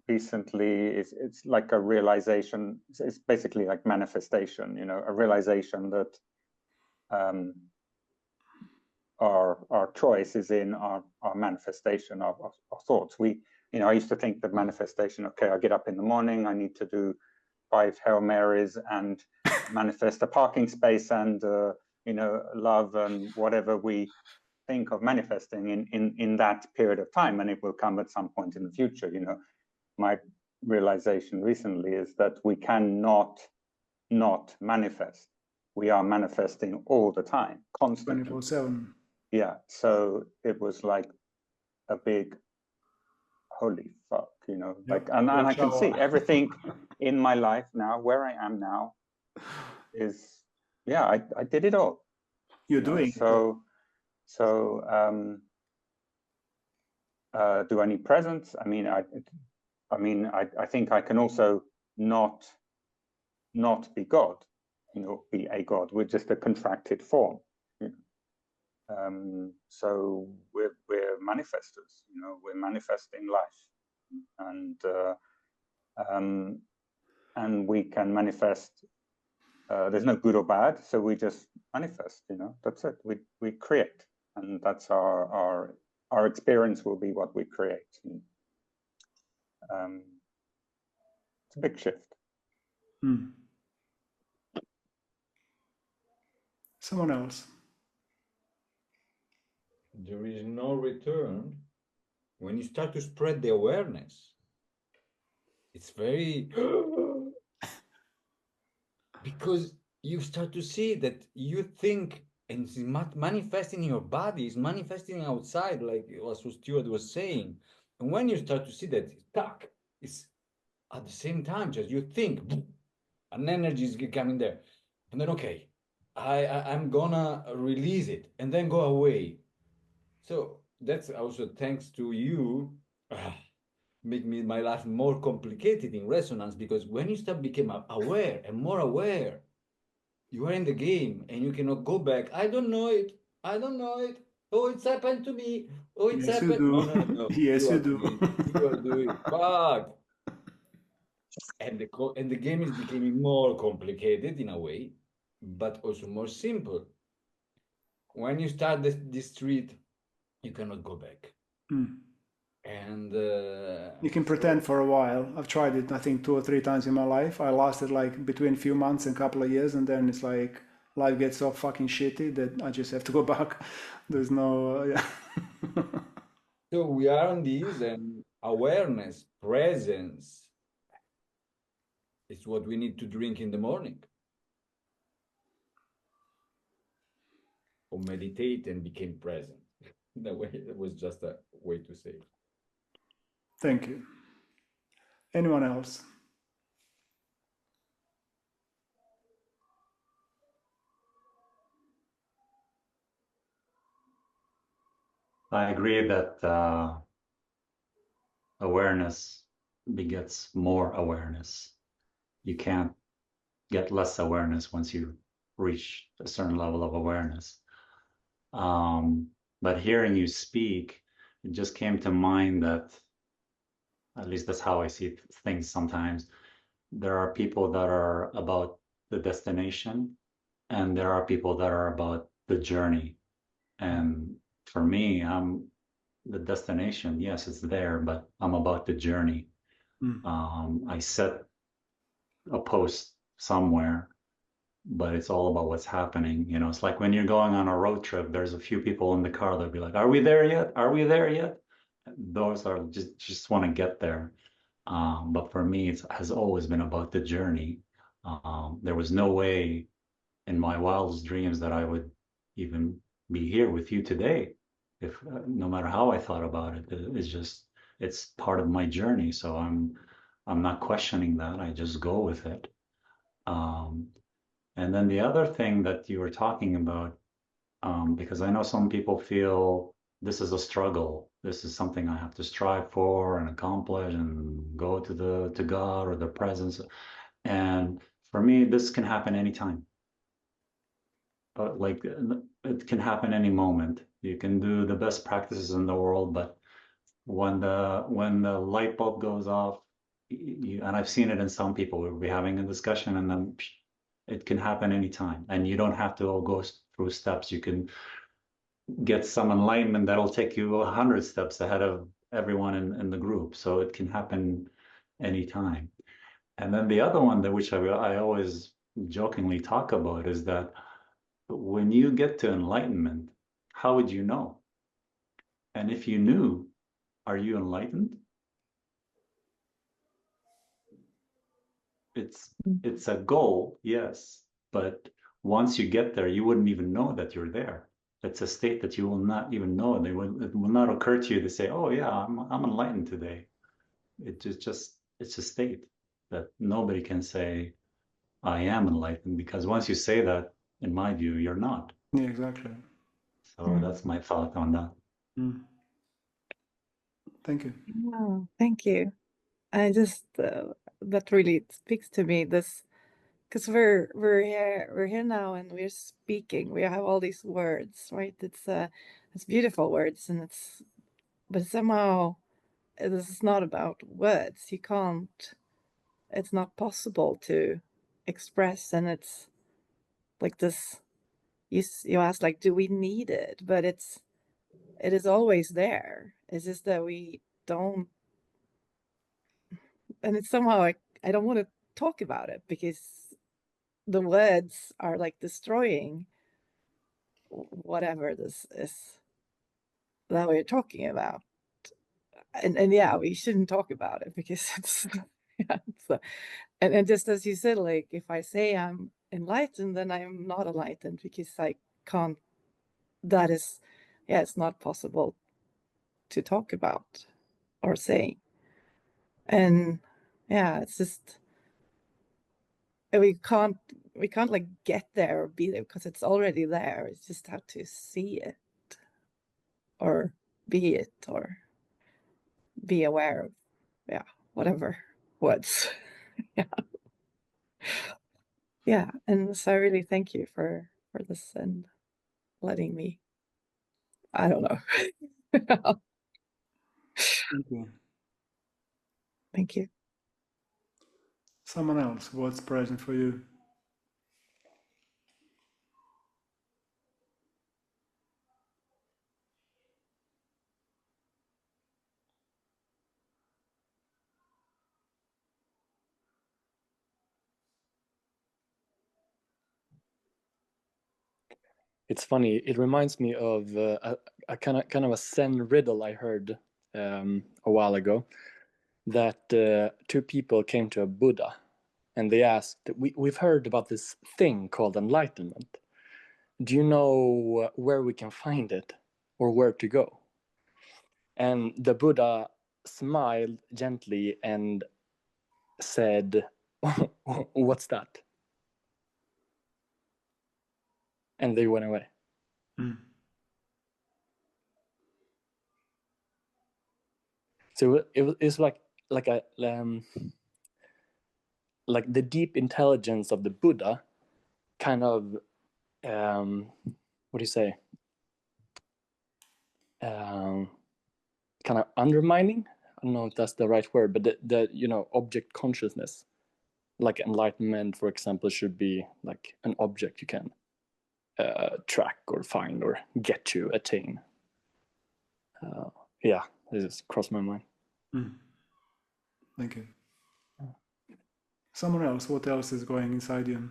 recently is it's like a realization. It's basically like manifestation, you know, a realization that our choice is in our manifestation of thoughts. We, you know, I used to think that manifestation, okay, I get up in the morning, I need to do 5 Hail Marys and manifest a parking space and, you know, love and whatever we think of manifesting in that period of time, and it will come at some point in the future. You know, my realization recently is that we cannot not manifest. We are manifesting all the time, constantly. 24/7. Yeah, so it was like a big holy fuck, you know, like, and I can see everything in my life now, where I am now is, yeah, I did it all. You're doing so do I need presence? I mean, I think I can also not be God, you know, be a God. We're just a contracted form. You know? So we're manifestors, you know, we're manifesting life, and we can manifest. There's no good or bad, so we just manifest. You know, that's it. We create, and that's our experience will be what we create. And, it's a big shift. Someone else. There is no return when you start to spread the awareness. It's very because you start to see that you think and it's manifesting in your body, is manifesting outside, like what Stuart was saying. And when you start to see that it's at the same time, just you think, an energy is coming there, and then okay, I'm gonna release it and then go away. So that's also thanks to you. Make me my life more complicated in resonance, because when you start become aware and more aware, you are in the game and you cannot go back. I don't know it. Oh, it's happened to me. Oh, it's Yes, happened. you do. No. Yes, you do. You are doing. Fuck. And the game is becoming more complicated in a way, but also more simple. When you start this street, you cannot go back. And you can pretend for a while. I've tried it, I think 2 or 3 times in my life. I lasted like between a few months and a couple of years, and then it's like life gets so fucking shitty that I just have to go back. There's no yeah. So we are on these, and awareness, presence is what we need to drink in the morning, or meditate and become present. That way, it was just a way to say it. Thank you. Anyone else? I agree that awareness begets more awareness. You can't get less awareness once you reach a certain level of awareness. But hearing you speak, it just came to mind that, at least that's how I see things sometimes, there are people that are about the destination, and there are people that are about the journey. And for me, I'm the destination, yes, it's there, but I'm about the journey. I set a post somewhere, but it's all about what's happening. You know, it's like when you're going on a road trip, there's a few people in the car that'll be like, are we there yet? Are we there yet? Those are just want to get there. But for me, it has always been about the journey. There was no way in my wildest dreams that I would even be here with you today. If no matter how I thought about it, it's part of my journey. So I'm not questioning that. I just go with it. And then the other thing that you were talking about, because I know some people feel this is a struggle. This is something I have to strive for and accomplish and go to God or the presence. And for me, this can happen anytime. But like it can happen any moment. You can do the best practices in the world, but when the light bulb goes off, and I've seen it in some people, we'll be having a discussion and then it can happen anytime. And you don't have to all go through steps. You can get some enlightenment that'll take you 100 steps ahead of everyone in the group. So it can happen anytime. And then the other one that which I always jokingly talk about is that when you get to enlightenment, how would you know? And if you knew, are you enlightened? It's a goal, yes, but once you get there, you wouldn't even know that you're there. It's a state that you will not even know. It will not occur to you to say, "Oh yeah, I'm enlightened today." It's a state that nobody can say, "I am enlightened," because once you say that, in my view, you're not. Yeah, exactly. So that's my thought on that. Thank you. Oh, thank you. I just that really speaks to me. This because we're here now and we're speaking. We have all these words, right? It's beautiful words, and but somehow this is not about words. You can't. It's not possible to express, and it's like this. You ask like, do we need it? But it is always there. It's just that we don't, and it's somehow I don't want to talk about it because the words are like destroying whatever this is that we're talking about. And yeah, we shouldn't talk about it because it's yeah, and just as you said, like if I say I'm enlightened, then I'm not enlightened because I can't. That is, yeah, it's not possible to talk about or say. And yeah, it's just we can't like get there or be there because it's already there. It's just have to see it or be it or be aware of, yeah, whatever words. Yeah. Yeah. And so I really thank you for this and letting me, I don't know. Thank you. Thank you. Someone else, what's present for you? It's funny. It reminds me of a kind of a Zen riddle I heard a while ago. That two people came to a Buddha, and they asked, "We've heard about this thing called enlightenment. Do you know where we can find it, or where to go?" And the Buddha smiled gently and said, "What's that?" And they went away. So it's like a like the deep intelligence of the Buddha, kind of what do you say? Kind of undermining. I don't know if that's the right word, but the object consciousness, like enlightenment, for example, should be like an object you can track or find or get to attain. yeah, it just crossed my mind. Thank you. Someone else, what else is going inside you?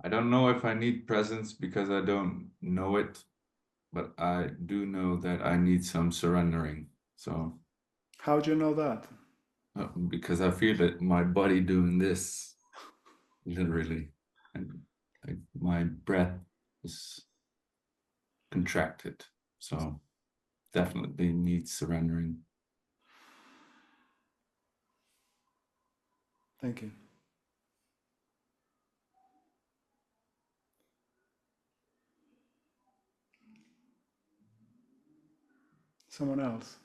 I don't know if I need presence because I don't know it, but I do know that I need some surrendering. So How do you know that? because I feel that my body doing this, literally, and my breath is contracted. So definitely needs surrendering. Thank you. Someone else.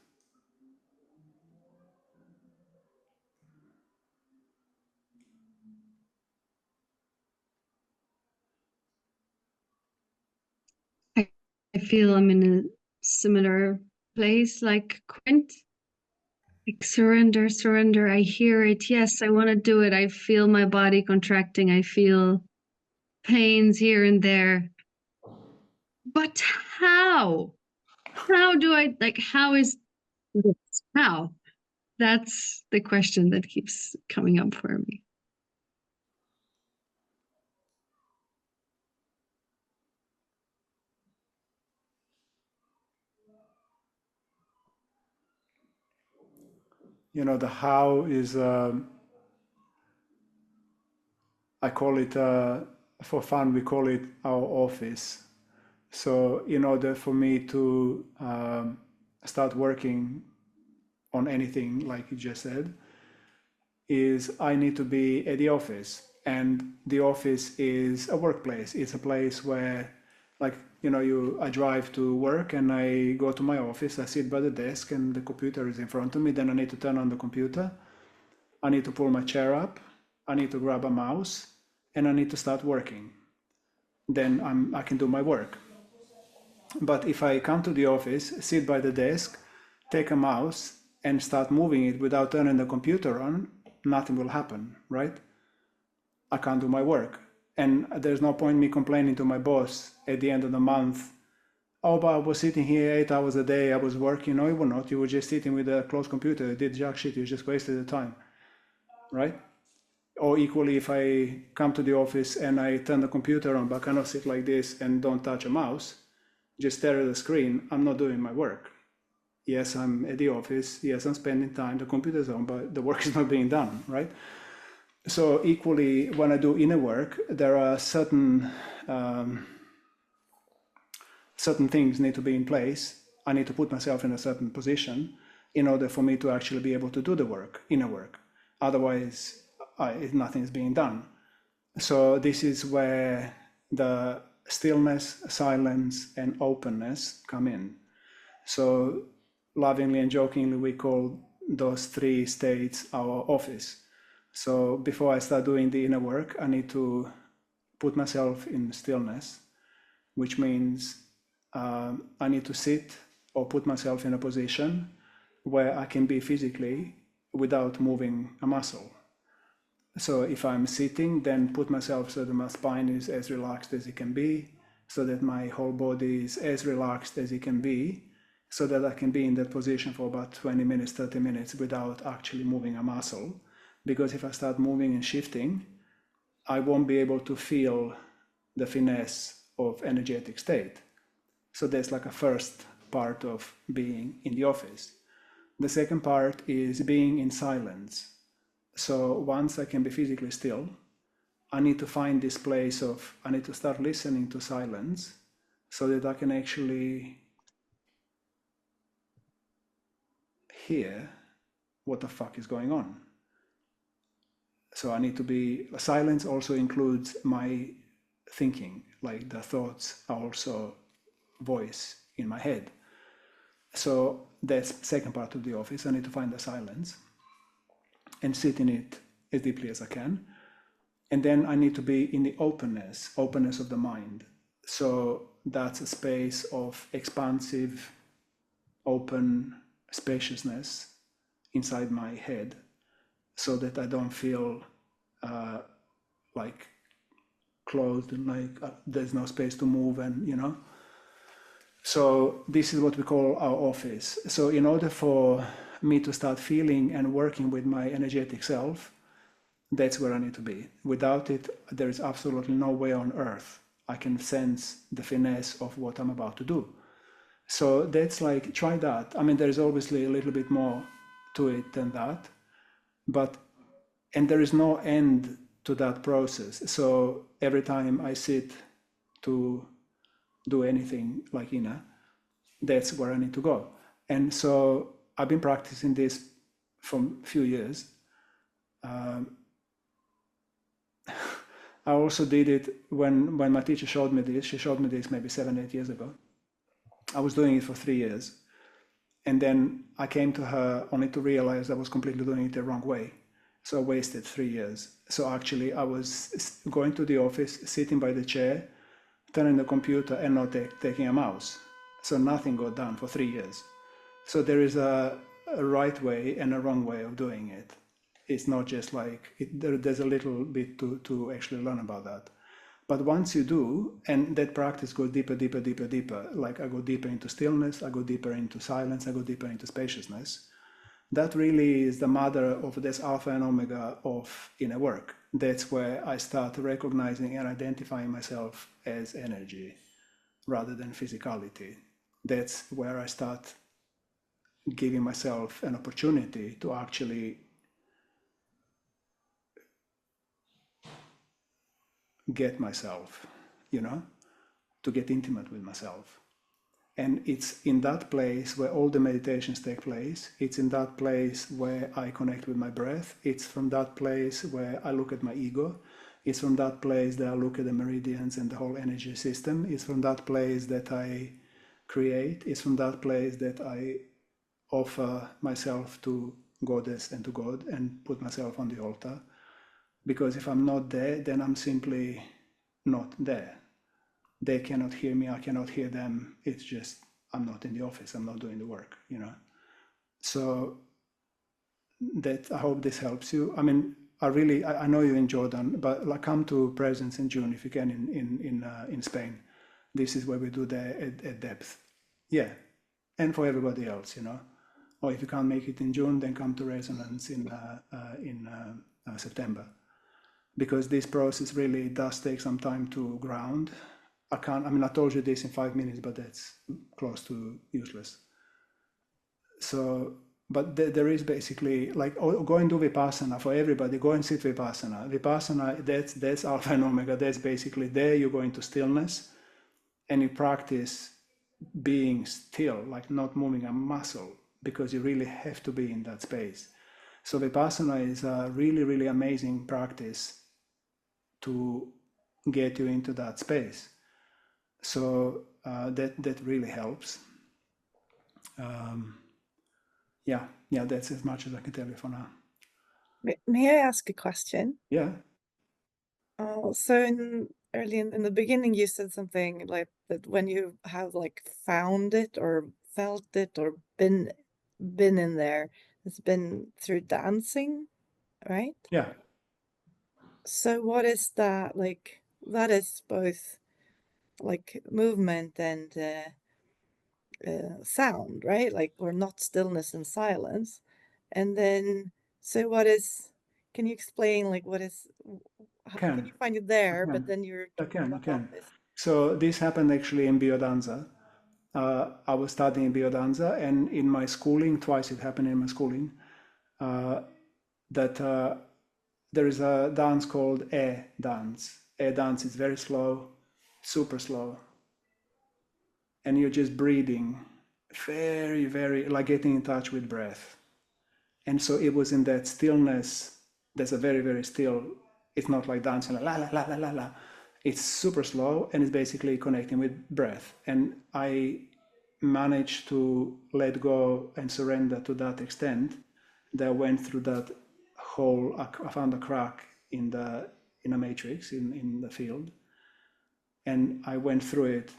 I feel I'm in a similar place like Quint. Like surrender, surrender. I hear it. Yes, I want to do it. I feel my body contracting. I feel pains here and there. But how? How do I, like, how is this? How? That's the question that keeps coming up for me. You know, the how is, I call it, for fun, we call it our office. So in order for me to start working on anything, like you just said, is I need to be at the office. And the office is a workplace. It's a place where, like, you know, I drive to work and I go to my office, I sit by the desk and the computer is in front of me. Then I need to turn on the computer. I need to pull my chair up. I need to grab a mouse and I need to start working. Then I can do my work. But if I come to the office, sit by the desk, take a mouse and start moving it without turning the computer on, nothing will happen, right? I can't do my work. And there's no point me complaining to my boss at the end of the month, oh, but I was sitting here 8 hours a day, I was working. No, you were not. You were just sitting with a closed computer. You did jack shit. You just wasted the time, right? Or equally, if I come to the office and I turn the computer on, but I cannot sit like this and don't touch a mouse, just stare at the screen, I'm not doing my work. Yes, I'm at the office. Yes, I'm spending time. The computer's on, but the work is not being done, right? So equally, when I do inner work, there are certain things need to be in place. I need to put myself in a certain position in order for me to actually be able to do the work, inner work. Otherwise, nothing is being done. So this is where the stillness, silence, and openness come in. So lovingly and jokingly, we call those three states our office. So before I start doing the inner work, I need to put myself in stillness, which means I need to sit or put myself in a position where I can be physically without moving a muscle. So if I'm sitting, then put myself so that my spine is as relaxed as it can be, so that my whole body is as relaxed as it can be, so that I can be in that position for about 20 minutes, 30 minutes without actually moving a muscle. Because if I start moving and shifting, I won't be able to feel the finesse of energetic state. So that's like a first part of being in the office. The second part is being in silence. So once I can be physically still, I need to find this place of, I need to start listening to silence so that I can actually hear what the fuck is going on. So I need to be, silence also includes my thinking, like the thoughts are also voice in my head. So that's the second part of the office. I need to find the silence and sit in it as deeply as I can. And then I need to be in the openness of the mind. So that's a space of expansive open spaciousness inside my head, so that I don't feel like closed and like there's no space to move, and So this is what we call our office. So in order for me to start feeling and working with my energetic self, that's where I need to be. Without it, there is absolutely no way on earth I can sense the finesse of what I'm about to do. So that's like, try that. I mean, there is obviously a little bit more to it than that, and there is no end to that process. So every time I sit to do anything like Ina, that's where I need to go. And so I've been practicing this for a few years. I also did it when my teacher showed me this. She showed me this maybe 7-8 years ago. I was doing it for 3 years. And then I came to her only to realize I was completely doing it the wrong way. So I wasted 3 years. So actually I was going to the office, sitting by the chair, turning the computer and not taking a mouse. So nothing got done for 3 years. So there is a right way and a wrong way of doing it. It's not just like, there's a little bit to actually learn about that. But once you do, and that practice goes deeper, deeper, deeper, deeper, like I go deeper into stillness, I go deeper into silence, I go deeper into spaciousness, that really is the mother of this alpha and omega of inner work. That's where I start recognizing and identifying myself as energy rather than physicality. That's where I start giving myself an opportunity to actually get myself, to get intimate with myself. And it's in that place where all the meditations take place. It's in that place where I connect with my breath. It's from that place where I look at my ego. It's from that place that I look at the meridians and the whole energy system. It's from that place that I create. It's from that place that I offer myself to Goddess and to God and put myself on the altar. Because if I'm not there, then I'm simply not there. They cannot hear me, I cannot hear them. It's just, I'm not in the office, I'm not doing the work, So that, I hope this helps you. I mean, I know you're in Jordan, but like, come to Presence in June if you can in Spain. This is where we do at depth. Yeah, and for everybody else, Or if you can't make it in June, then come to Resonance in September. Because this process really does take some time to ground. I told you this in 5 minutes, but that's close to useless. So, but there is basically, like, go and do Vipassana for everybody, go and sit Vipassana. Vipassana, that's Alpha and Omega, that's basically there you go into stillness and you practice being still, like not moving a muscle, because you really have to be in that space. So Vipassana is a really, really amazing practice to get you into that space. So that really helps. Yeah, that's as much as I can tell you for now. May I ask a question? Yeah. So early in the beginning, you said something like that when you have like found it or felt it or been in there, it's been through dancing, right? Yeah. So what is that like? That is both like movement and sound, right? Like, or not stillness and silence. And then, so what is? Can you explain like what is? How can you find it there? But then you're talking about office. So this happened actually in biodanza. I was studying biodanza, and in my schooling, twice it happened in my schooling, that there is a dance called air dance. Air dance is very slow, super slow. And you're just breathing, very, very, like getting in touch with breath. And so it was in that stillness, there's a very, very still, it's not like dancing, la, la, la, la, la, la. It's super slow and it's basically connecting with breath. And I managed to let go and surrender to that extent that I went through that whole, I found a crack in a matrix in the field. And I went through it.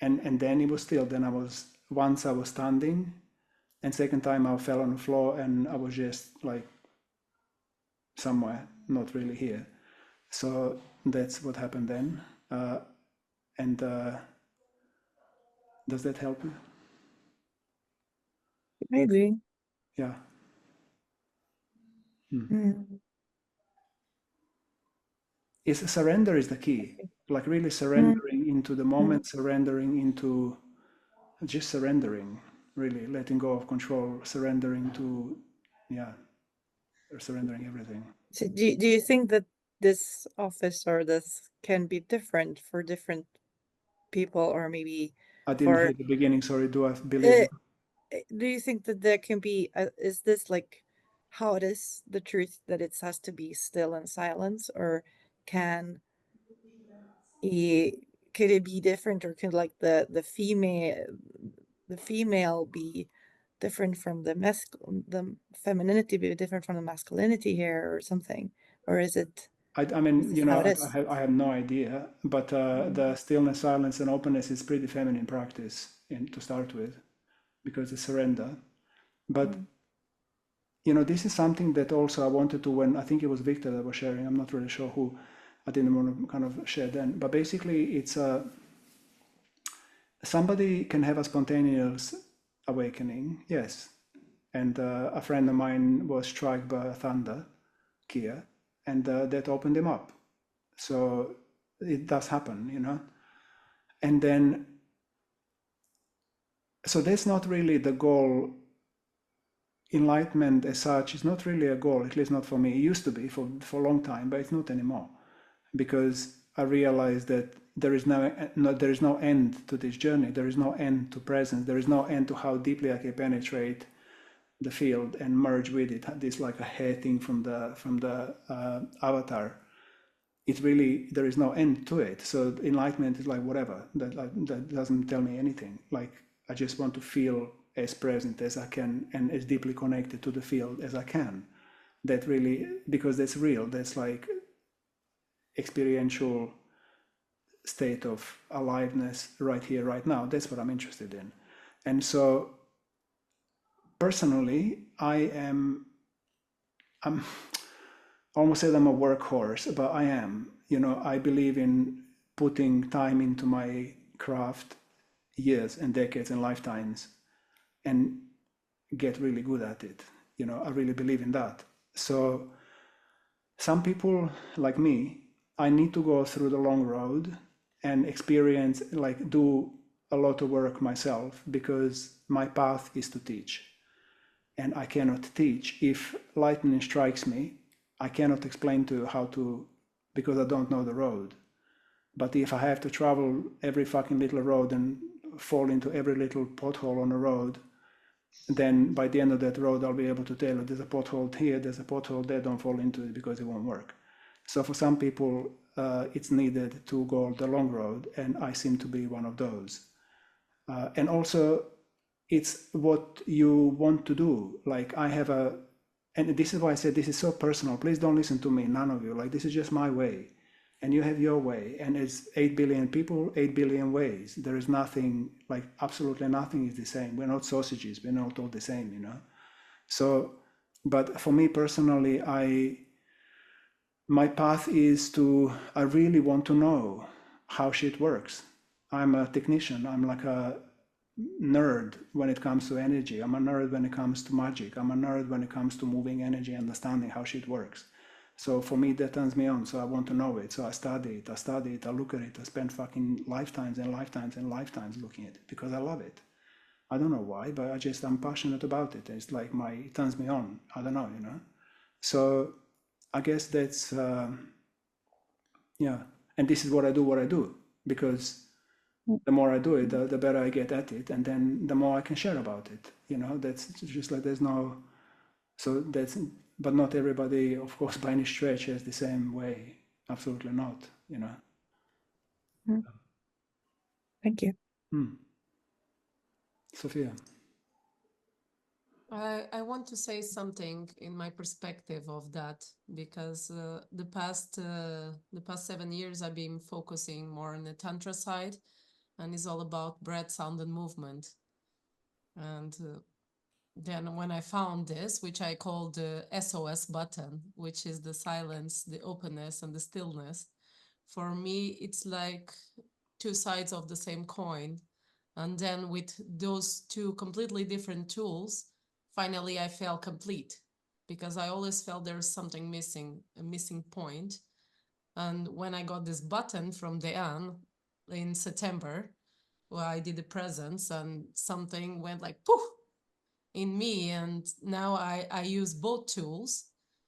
And then it was still, then I was once I was standing, and second time I fell on the floor and I was just like somewhere, not really here. So that's what happened then. And does that help you? Maybe. Yeah. Is surrender is the key. Like really surrendering into the moment, surrendering into just surrendering, really letting go of control, surrendering to, yeah, or surrendering everything. So do you think that this office or this can be different for different people, or maybe I didn't for hear the beginning, sorry. Do I believe? do you think that there can be is this like how it is the truth that it has to be still in silence, or can could it be different, or could like the female be different from the femininity be different from the masculinity here or something, or is it I mean, this you is how know, it is? I have no idea, but the stillness, silence, and openness is pretty feminine practice to start with, because it's surrender. But you know, this is something that also I wanted to, when I think it was Victor that was sharing, I'm not really sure who, I didn't want to kind of share then, but basically it's somebody can have a spontaneous awakening, yes. And a friend of mine was struck by a thunder, Kia, and that opened him up. So it does happen, you know. And then, so that's not really the goal. Enlightenment as such is not really a goal, at least not for me. It used to be for a long time, but it's not anymore, because I realized that there is no end to this journey. There is no end to presence. There is no end to how deeply I can penetrate the field and merge with it. This like a hair thing from the avatar. It really, there is no end to it. So enlightenment is like whatever. That doesn't tell me anything. Like I just want to feel as present as I can and as deeply connected to the field as I can. That really, because that's real. That's like experiential state of aliveness right here, right now. That's what I'm interested in. And so personally, I'm almost said I'm a workhorse, but I am. You know, I believe in putting time into my craft, years and decades and lifetimes, and get really good at it. You know, I really believe in that. So some people like me, I need to go through the long road and experience, like do a lot of work myself, because my path is to teach. And I cannot teach. If lightning strikes me, I cannot explain to you how to, because I don't know the road. But if I have to travel every fucking little road and fall into every little pothole on the road, then by the end of that road, I'll be able to tell you there's a pothole here, there's a pothole there, don't fall into it because it won't work. So for some people, it's needed to go the long road, and I seem to be one of those. And also, it's what you want to do. Like I have and this is why I said this is so personal. Please don't listen to me, none of you. Like this is just my way, and you have your way. And it's 8 billion people, 8 billion ways. There is nothing, like absolutely nothing is the same. We're not sausages. We're not all the same, you know. So, but for me personally, my path is to, I really want to know how shit works. I'm a technician. I'm like a nerd when it comes to energy. I'm a nerd when it comes to magic. I'm a nerd when it comes to moving energy, understanding how shit works. So for me, that turns me on. So I want to know it. So I study it, I look at it. I spend fucking lifetimes and lifetimes and lifetimes looking at it because I love it. I don't know why, but I'm passionate about it. It's like it turns me on. I don't know, you know? So I guess that's, yeah. And this is what I do because the more I do it, the better I get at it, and then the more I can share about it. You know, that's just like but not everybody, of course, by any stretch has the same way. Absolutely not, you know. Thank you. Sophia. I want to say something in my perspective of that, because the past 7 years I've been focusing more on the Tantra side, and it's all about breath, sound, and movement. And then when I found this, which I call the SOS button, which is the silence, the openness, and the stillness, for me, it's like two sides of the same coin. And then with those two completely different tools, finally I felt complete, because I always felt there was something missing, a missing point. And when I got this button from Deanne in September, well, I did the presence and something went like poof in me. And now I use both tools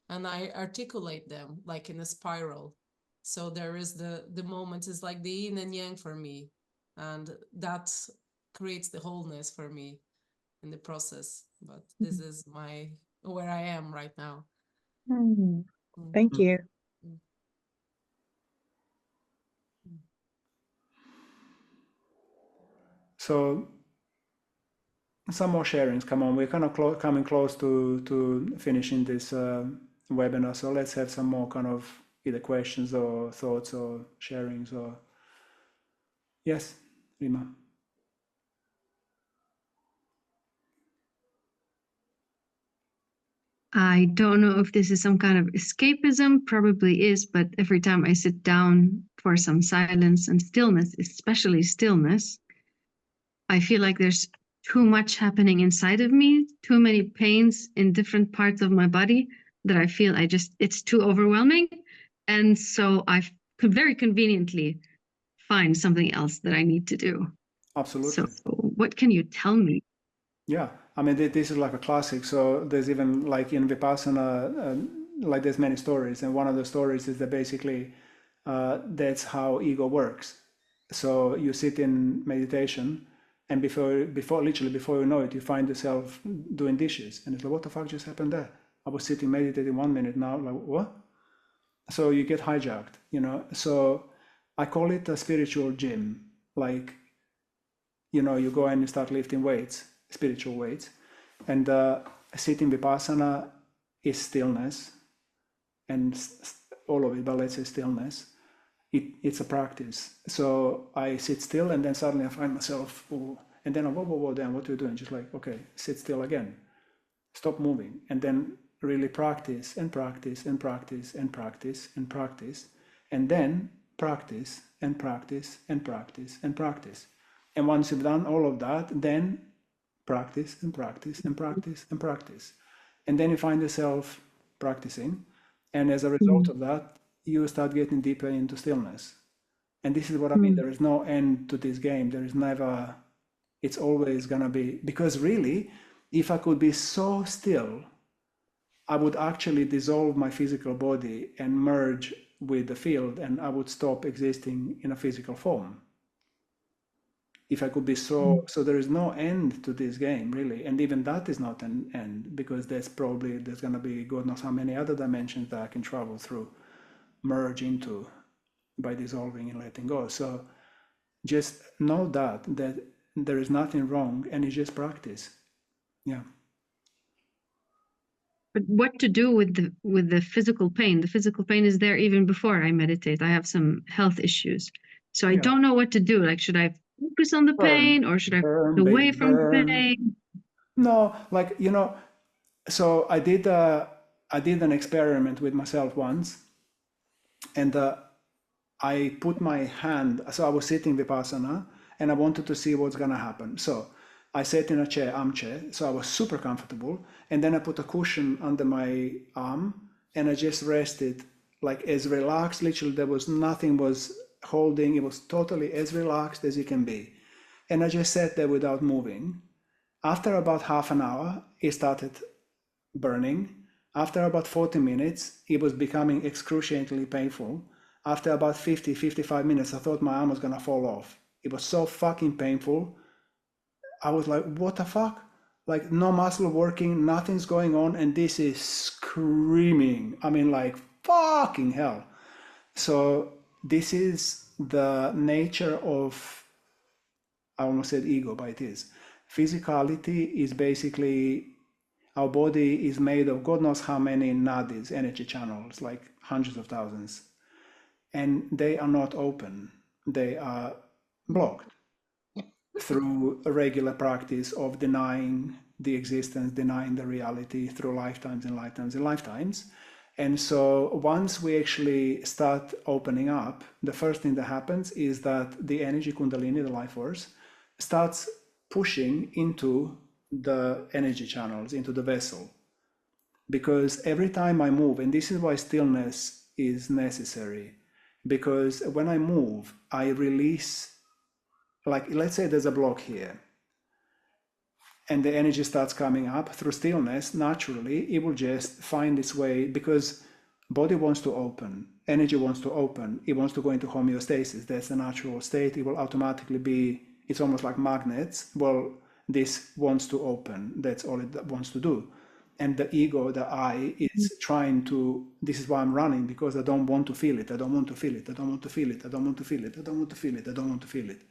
and I articulate them like in a spiral. So there is the moment is like the yin and yang for me. And that creates the wholeness for me in the process. But this is where I am right now. Thank you. So some more sharings. Come on, we're kind of coming close to finishing this webinar. So let's have some more kind of either questions or thoughts or sharings or yes, Rima. I don't know if this is some kind of escapism, probably is, but every time I sit down for some silence and stillness, especially stillness, I feel like there's too much happening inside of me, too many pains in different parts of my body that I feel it's too overwhelming. And so I could very conveniently find something else that I need to do. Absolutely. So what can you tell me? Yeah, I mean, this is like a classic. So there's even like in Vipassana, like there's many stories. And one of the stories is that basically that's how ego works. So you sit in meditation and literally before you know it, you find yourself doing dishes. And it's like, what the fuck just happened there? I was sitting meditating 1 minute now, like what? So you get hijacked, you know? So I call it a spiritual gym. Like, you know, you go and you start lifting weights, spiritual weights. And sitting Vipassana is stillness and all of it, but let's say stillness. It's a practice. So I sit still and then suddenly I find myself, oh, and then whoa, then what are you doing? Just like, okay, sit still again, stop moving, and then really practice and practice and practice and practice and practice, and then practice and practice and practice and practice. And once you've done all of that, then practice and practice and practice and practice. And then you find yourself practicing. And as a result of that, you start getting deeper into stillness. And this is what I mean. There is no end to this game. There is never, it's always going to be, because really, if I could be so still, I would actually dissolve my physical body and merge with the field, and I would stop existing in a physical form. If I could be so there is no end to this game really, and even that is not an end, because there's going to be God knows how many other dimensions that I can travel through, merge into by dissolving and letting go. So just know that there is nothing wrong, and it's just practice. Yeah. But what to do with the physical pain? The physical pain is there even before I meditate. I have some health issues, so I don't know what to do. Like, should I focus on the pain or should I burn, focus away baby, from the burn. pain? No, like, you know, so I did an experiment with myself once, and I put my hand, so I was sitting Vipassana, and I wanted to see what's gonna happen. So I sat in a armchair, so I was super comfortable, and then I put a cushion under my arm, and I just rested, like as relaxed, literally there was nothing was holding, it was totally as relaxed as you can be. And I just sat there without moving. After about half an hour, it started burning. After about 40 minutes, it was becoming excruciatingly painful. After about 55 minutes, I thought my arm was gonna fall off. It was so fucking painful. I was like, what the fuck? Like, no muscle working, nothing's going on, and this is screaming. I mean, like, fucking hell. So this is the nature of, I almost said ego, but it is. Physicality is basically, our body is made of God knows how many nadis, energy channels, like hundreds of thousands. And they are not open. They are blocked. through a regular practice of denying the existence, denying the reality through lifetimes and lifetimes and lifetimes. And so once we actually start opening up, the first thing that happens is that the energy Kundalini, the life force, starts pushing into the energy channels, into the vessel. Because every time I move, and this is why stillness is necessary, because when I move, I release, like let's say there's a block here, and the energy starts coming up through stillness, naturally, it will just find its way, because body wants to open, energy wants to open, it wants to go into homeostasis. That's the natural state. It will automatically be, it's almost like magnets. Well, this wants to open. That's all it wants to do. And the ego, the I, is trying to, this is why I'm running, because I don't want to feel it. I don't want to feel it. I don't want to feel it. I don't want to feel it. I don't want to feel it. I don't want to feel it.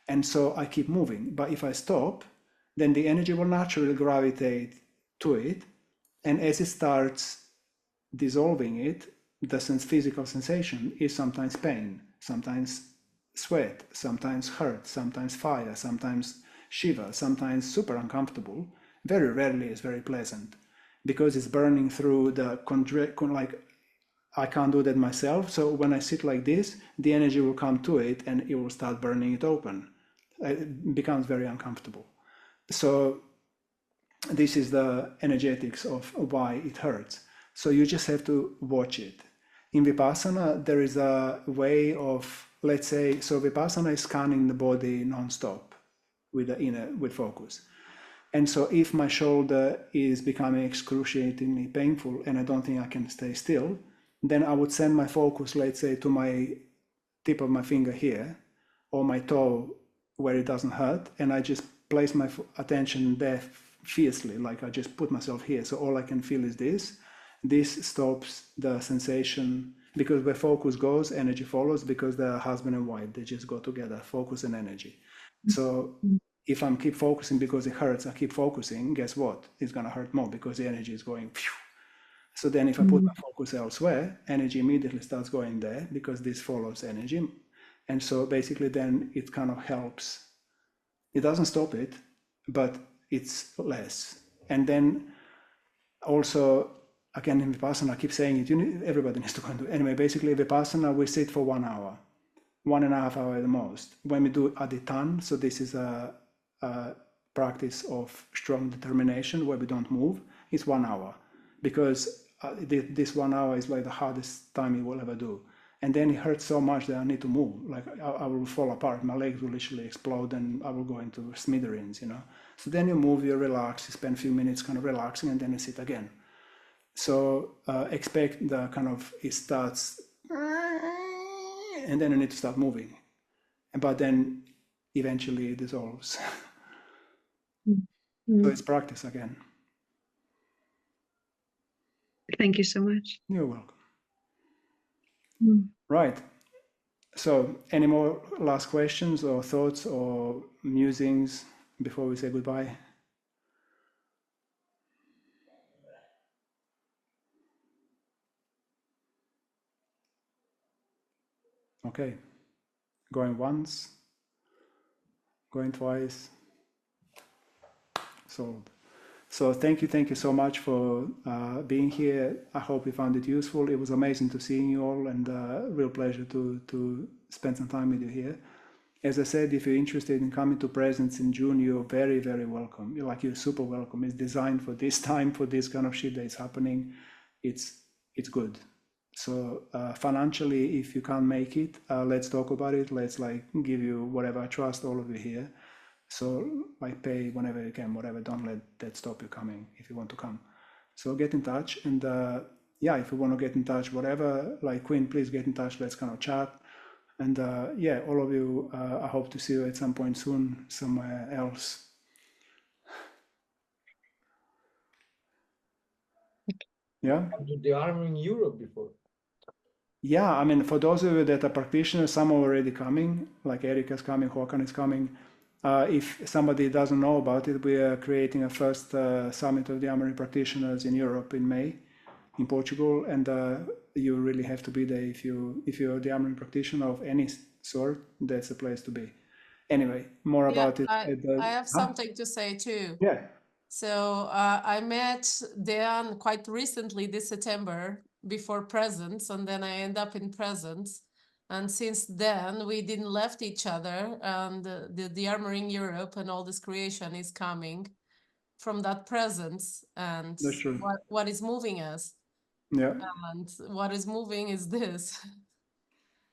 And so I keep moving. But if I stop, then the energy will naturally gravitate to it. And as it starts dissolving it, the physical sensation is sometimes pain, sometimes sweat, sometimes hurt, sometimes fire, sometimes shiver, sometimes super uncomfortable. Very rarely is very pleasant, because it's burning through the like I can't do that myself. So when I sit like this, the energy will come to it and it will start burning it open. It becomes very uncomfortable. So this is the energetics of why it hurts. So you just have to watch it. In Vipassana, there is a way of, let's say, so Vipassana is scanning the body non-stop with focus. And so if my shoulder is becoming excruciatingly painful and I don't think I can stay still, then I would send my focus, let's say, to my tip of my finger here, or my toe where it doesn't hurt, and I just place my attention there fiercely, like I just put myself here. So all I can feel is this. This stops the sensation, because where focus goes, energy follows, because they're husband and wife, they just go together, focus and energy. So if I'm keep focusing because it hurts, I keep focusing, guess what? It's gonna hurt more because the energy is going phew. So then if I put my focus elsewhere, energy immediately starts going there, because this follows energy. And so basically then it kind of helps. It doesn't stop it, but it's less. And then also, again, in Vipassana, I keep saying it, everybody needs to go and do it. Anyway, basically Vipassana, we sit for 1 hour, 1.5 hours at the most. When we do aditan, so this is a practice of strong determination where we don't move, it's 1 hour. Because this 1 hour is like the hardest time you will ever do. And then it hurts so much that I need to move. Like I will fall apart. My legs will literally explode and I will go into smithereens, you know. So then you move, you relax, you spend a few minutes kind of relaxing, and then you sit again. So expect the kind of, it starts, and then you need to start moving. But then eventually it dissolves. So it's practice again. Thank you so much. You're welcome. Right. So any more last questions or thoughts or musings before we say goodbye? Okay. Going once, going twice. Sold. So thank you so much for being here. I hope you found it useful. It was amazing to see you all, and real pleasure to spend some time with you here. As I said, if you're interested in coming to Presence in June, you're very, very welcome. You're super welcome. It's designed for this time, for this kind of shit that is happening. It's good. So financially, if you can't make it, let's talk about it. Let's give you whatever. I trust all of you here. So pay whenever you can, whatever. Don't let that stop you coming if you want to come. So get in touch. And if you want to get in touch, whatever, Quinn, please get in touch. Let's kind of chat. And all of you, I hope to see you at some point soon, somewhere else. Yeah? They are in Europe before. Yeah, I mean, for those of you that are practitioners, some are already coming, like Eric is coming, Håkan is coming. If somebody doesn't know about it, we are creating a first summit of the Amari practitioners in Europe in May, in Portugal, and you really have to be there if you're the Amari practitioner of any sort. That's the place to be. Anyway, more Yeah, about it. I have something to say too. Yeah. So I met Dan quite recently this September before Presence, and then I end up in Presence. And since then, we didn't left each other, and the Armoring Europe and all this creation is coming from that presence, and That's true. what is moving us. Yeah. And what is moving is this.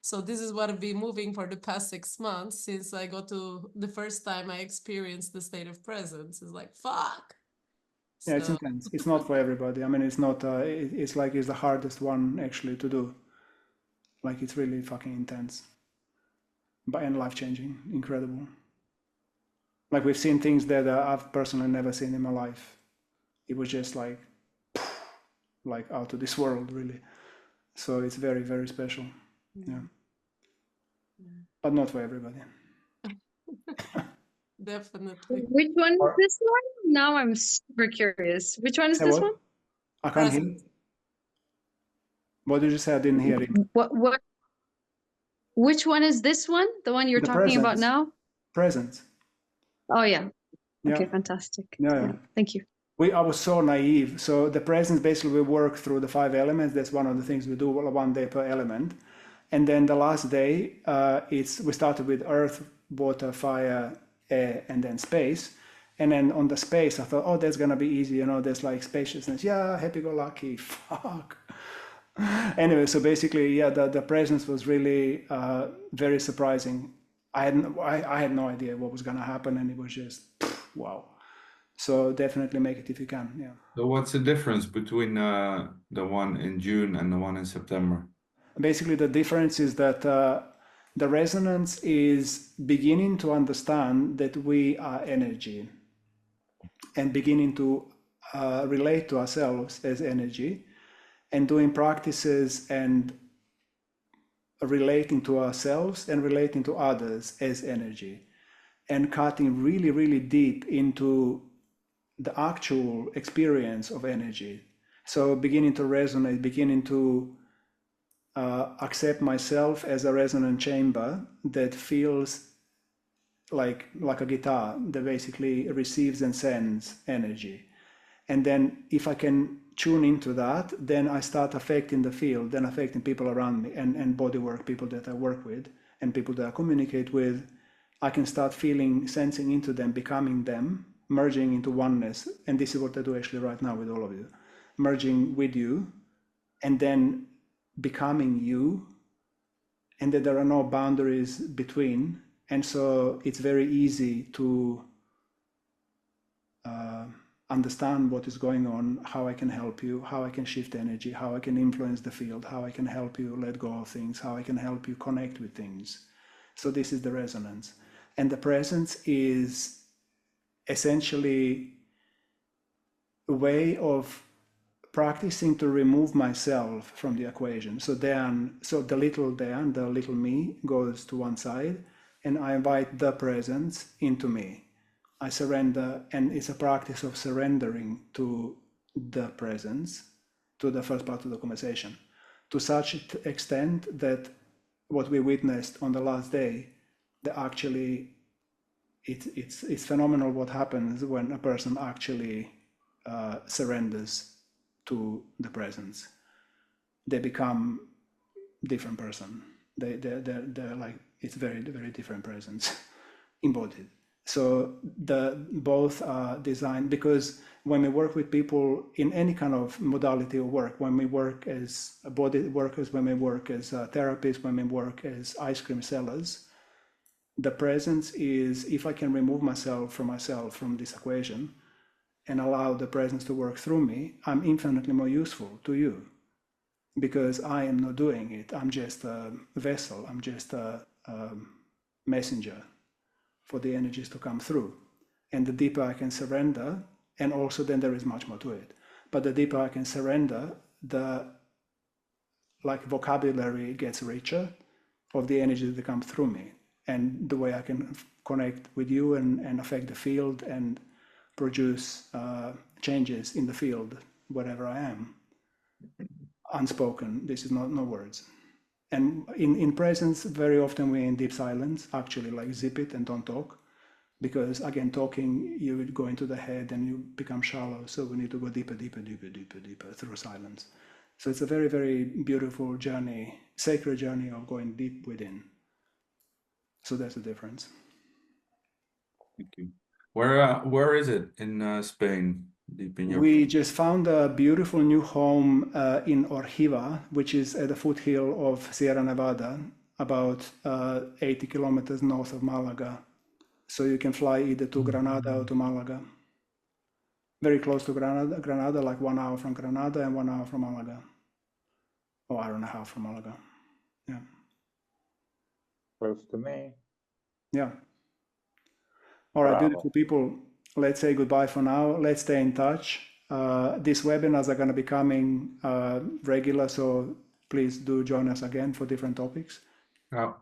So this is what I've been moving for the past 6 months since I got to the first time I experienced the state of presence. It's like, fuck. Yeah, it's intense. It's not for everybody. I mean, it's not, it's like it's the hardest one actually to do. Like it's really fucking intense. But and life-changing, incredible. Like we've seen things that I've personally never seen in my life. It was just like out of this world, really. So it's very, very special. Yeah. But not for everybody. Definitely. Which one is this one? Now I'm super curious. Which one is Say this what? one? I can't hear. What did you say? I didn't hear it. What? Which one is this one? The one you're The talking about presence. now? Presence. Oh yeah. Okay, Yeah. fantastic. Yeah. Thank you. I was so naive. So the presence, basically we work through the 5 elements. That's one of the things we do, 1 day per element. And then the last day, we started with earth, water, fire, air, and then space. And then on the space, I thought, oh, that's gonna be easy. You know, there's like spaciousness. Yeah, happy-go-lucky. Fuck. Anyway, so basically, yeah, the presence was really very surprising. I had no idea what was gonna happen, and it was just wow. So definitely make it if you can. Yeah. So what's the difference between the one in June and the one in September? Basically, the difference is that the resonance is beginning to understand that we are energy and beginning to relate to ourselves as energy and doing practices and relating to ourselves and relating to others as energy and cutting really, really deep into the actual experience of energy. So beginning to resonate, beginning to accept myself as a resonant chamber that feels like a guitar that basically receives and sends energy. And then if I can tune into that, then I start affecting the field, then affecting people around me and body work, people that I work with and people that I communicate with. I can start feeling, sensing into them, becoming them, merging into oneness. And this is what I do actually right now with all of you. Merging with you and then becoming you, and that there are no boundaries between. And so it's very easy to understand what is going on, how I can help you, how I can shift energy, how I can influence the field, how I can help you let go of things, how I can help you connect with things. So this is the resonance. And the presence is essentially a way of practicing to remove myself from the equation. So the little Dan, the little me goes to one side, and I invite the presence into me. I surrender, and it's a practice of surrendering to the presence, to the first part of the conversation, to such extent that what we witnessed on the last day, that actually it's phenomenal what happens when a person actually surrenders to the presence. They become different person. They're like, it's very, very different presence embodied. So both are designed, because when we work with people in any kind of modality of work, when we work as body workers, when we work as therapists, when we work as ice cream sellers, the presence is, if I can remove myself from this equation and allow the presence to work through me, I'm infinitely more useful to you, because I am not doing it. I'm just a vessel. I'm just a messenger for the energies to come through. And the deeper I can surrender, and also then there is much more to it, but the deeper I can surrender, the vocabulary gets richer of the energies that come through me, and the way I can connect with you and affect the field and produce changes in the field wherever I am. Unspoken, this is not no words. And in presence, very often we're in deep silence, actually, like zip it and don't talk. Because again, talking, you would go into the head and you become shallow. So we need to go deeper, deeper, deeper, deeper, deeper through silence. So it's a very, very beautiful journey, sacred journey of going deep within. So that's the difference. Thank you. Where is it in Spain? Deep in your... We just found a beautiful new home in Orjiva, which is at the foothill of Sierra Nevada, about 80 kilometers north of Malaga. So you can fly either to Granada or to Malaga. Very close to Granada, like 1 hour from Granada and 1 hour from Malaga. Or hour and a half from Malaga. Yeah. Close to me. Yeah. All right, Bravo. beautiful people. Let's say goodbye for now. Let's stay in touch. These webinars are going to be coming regular, so please do join us again for different topics. Yeah.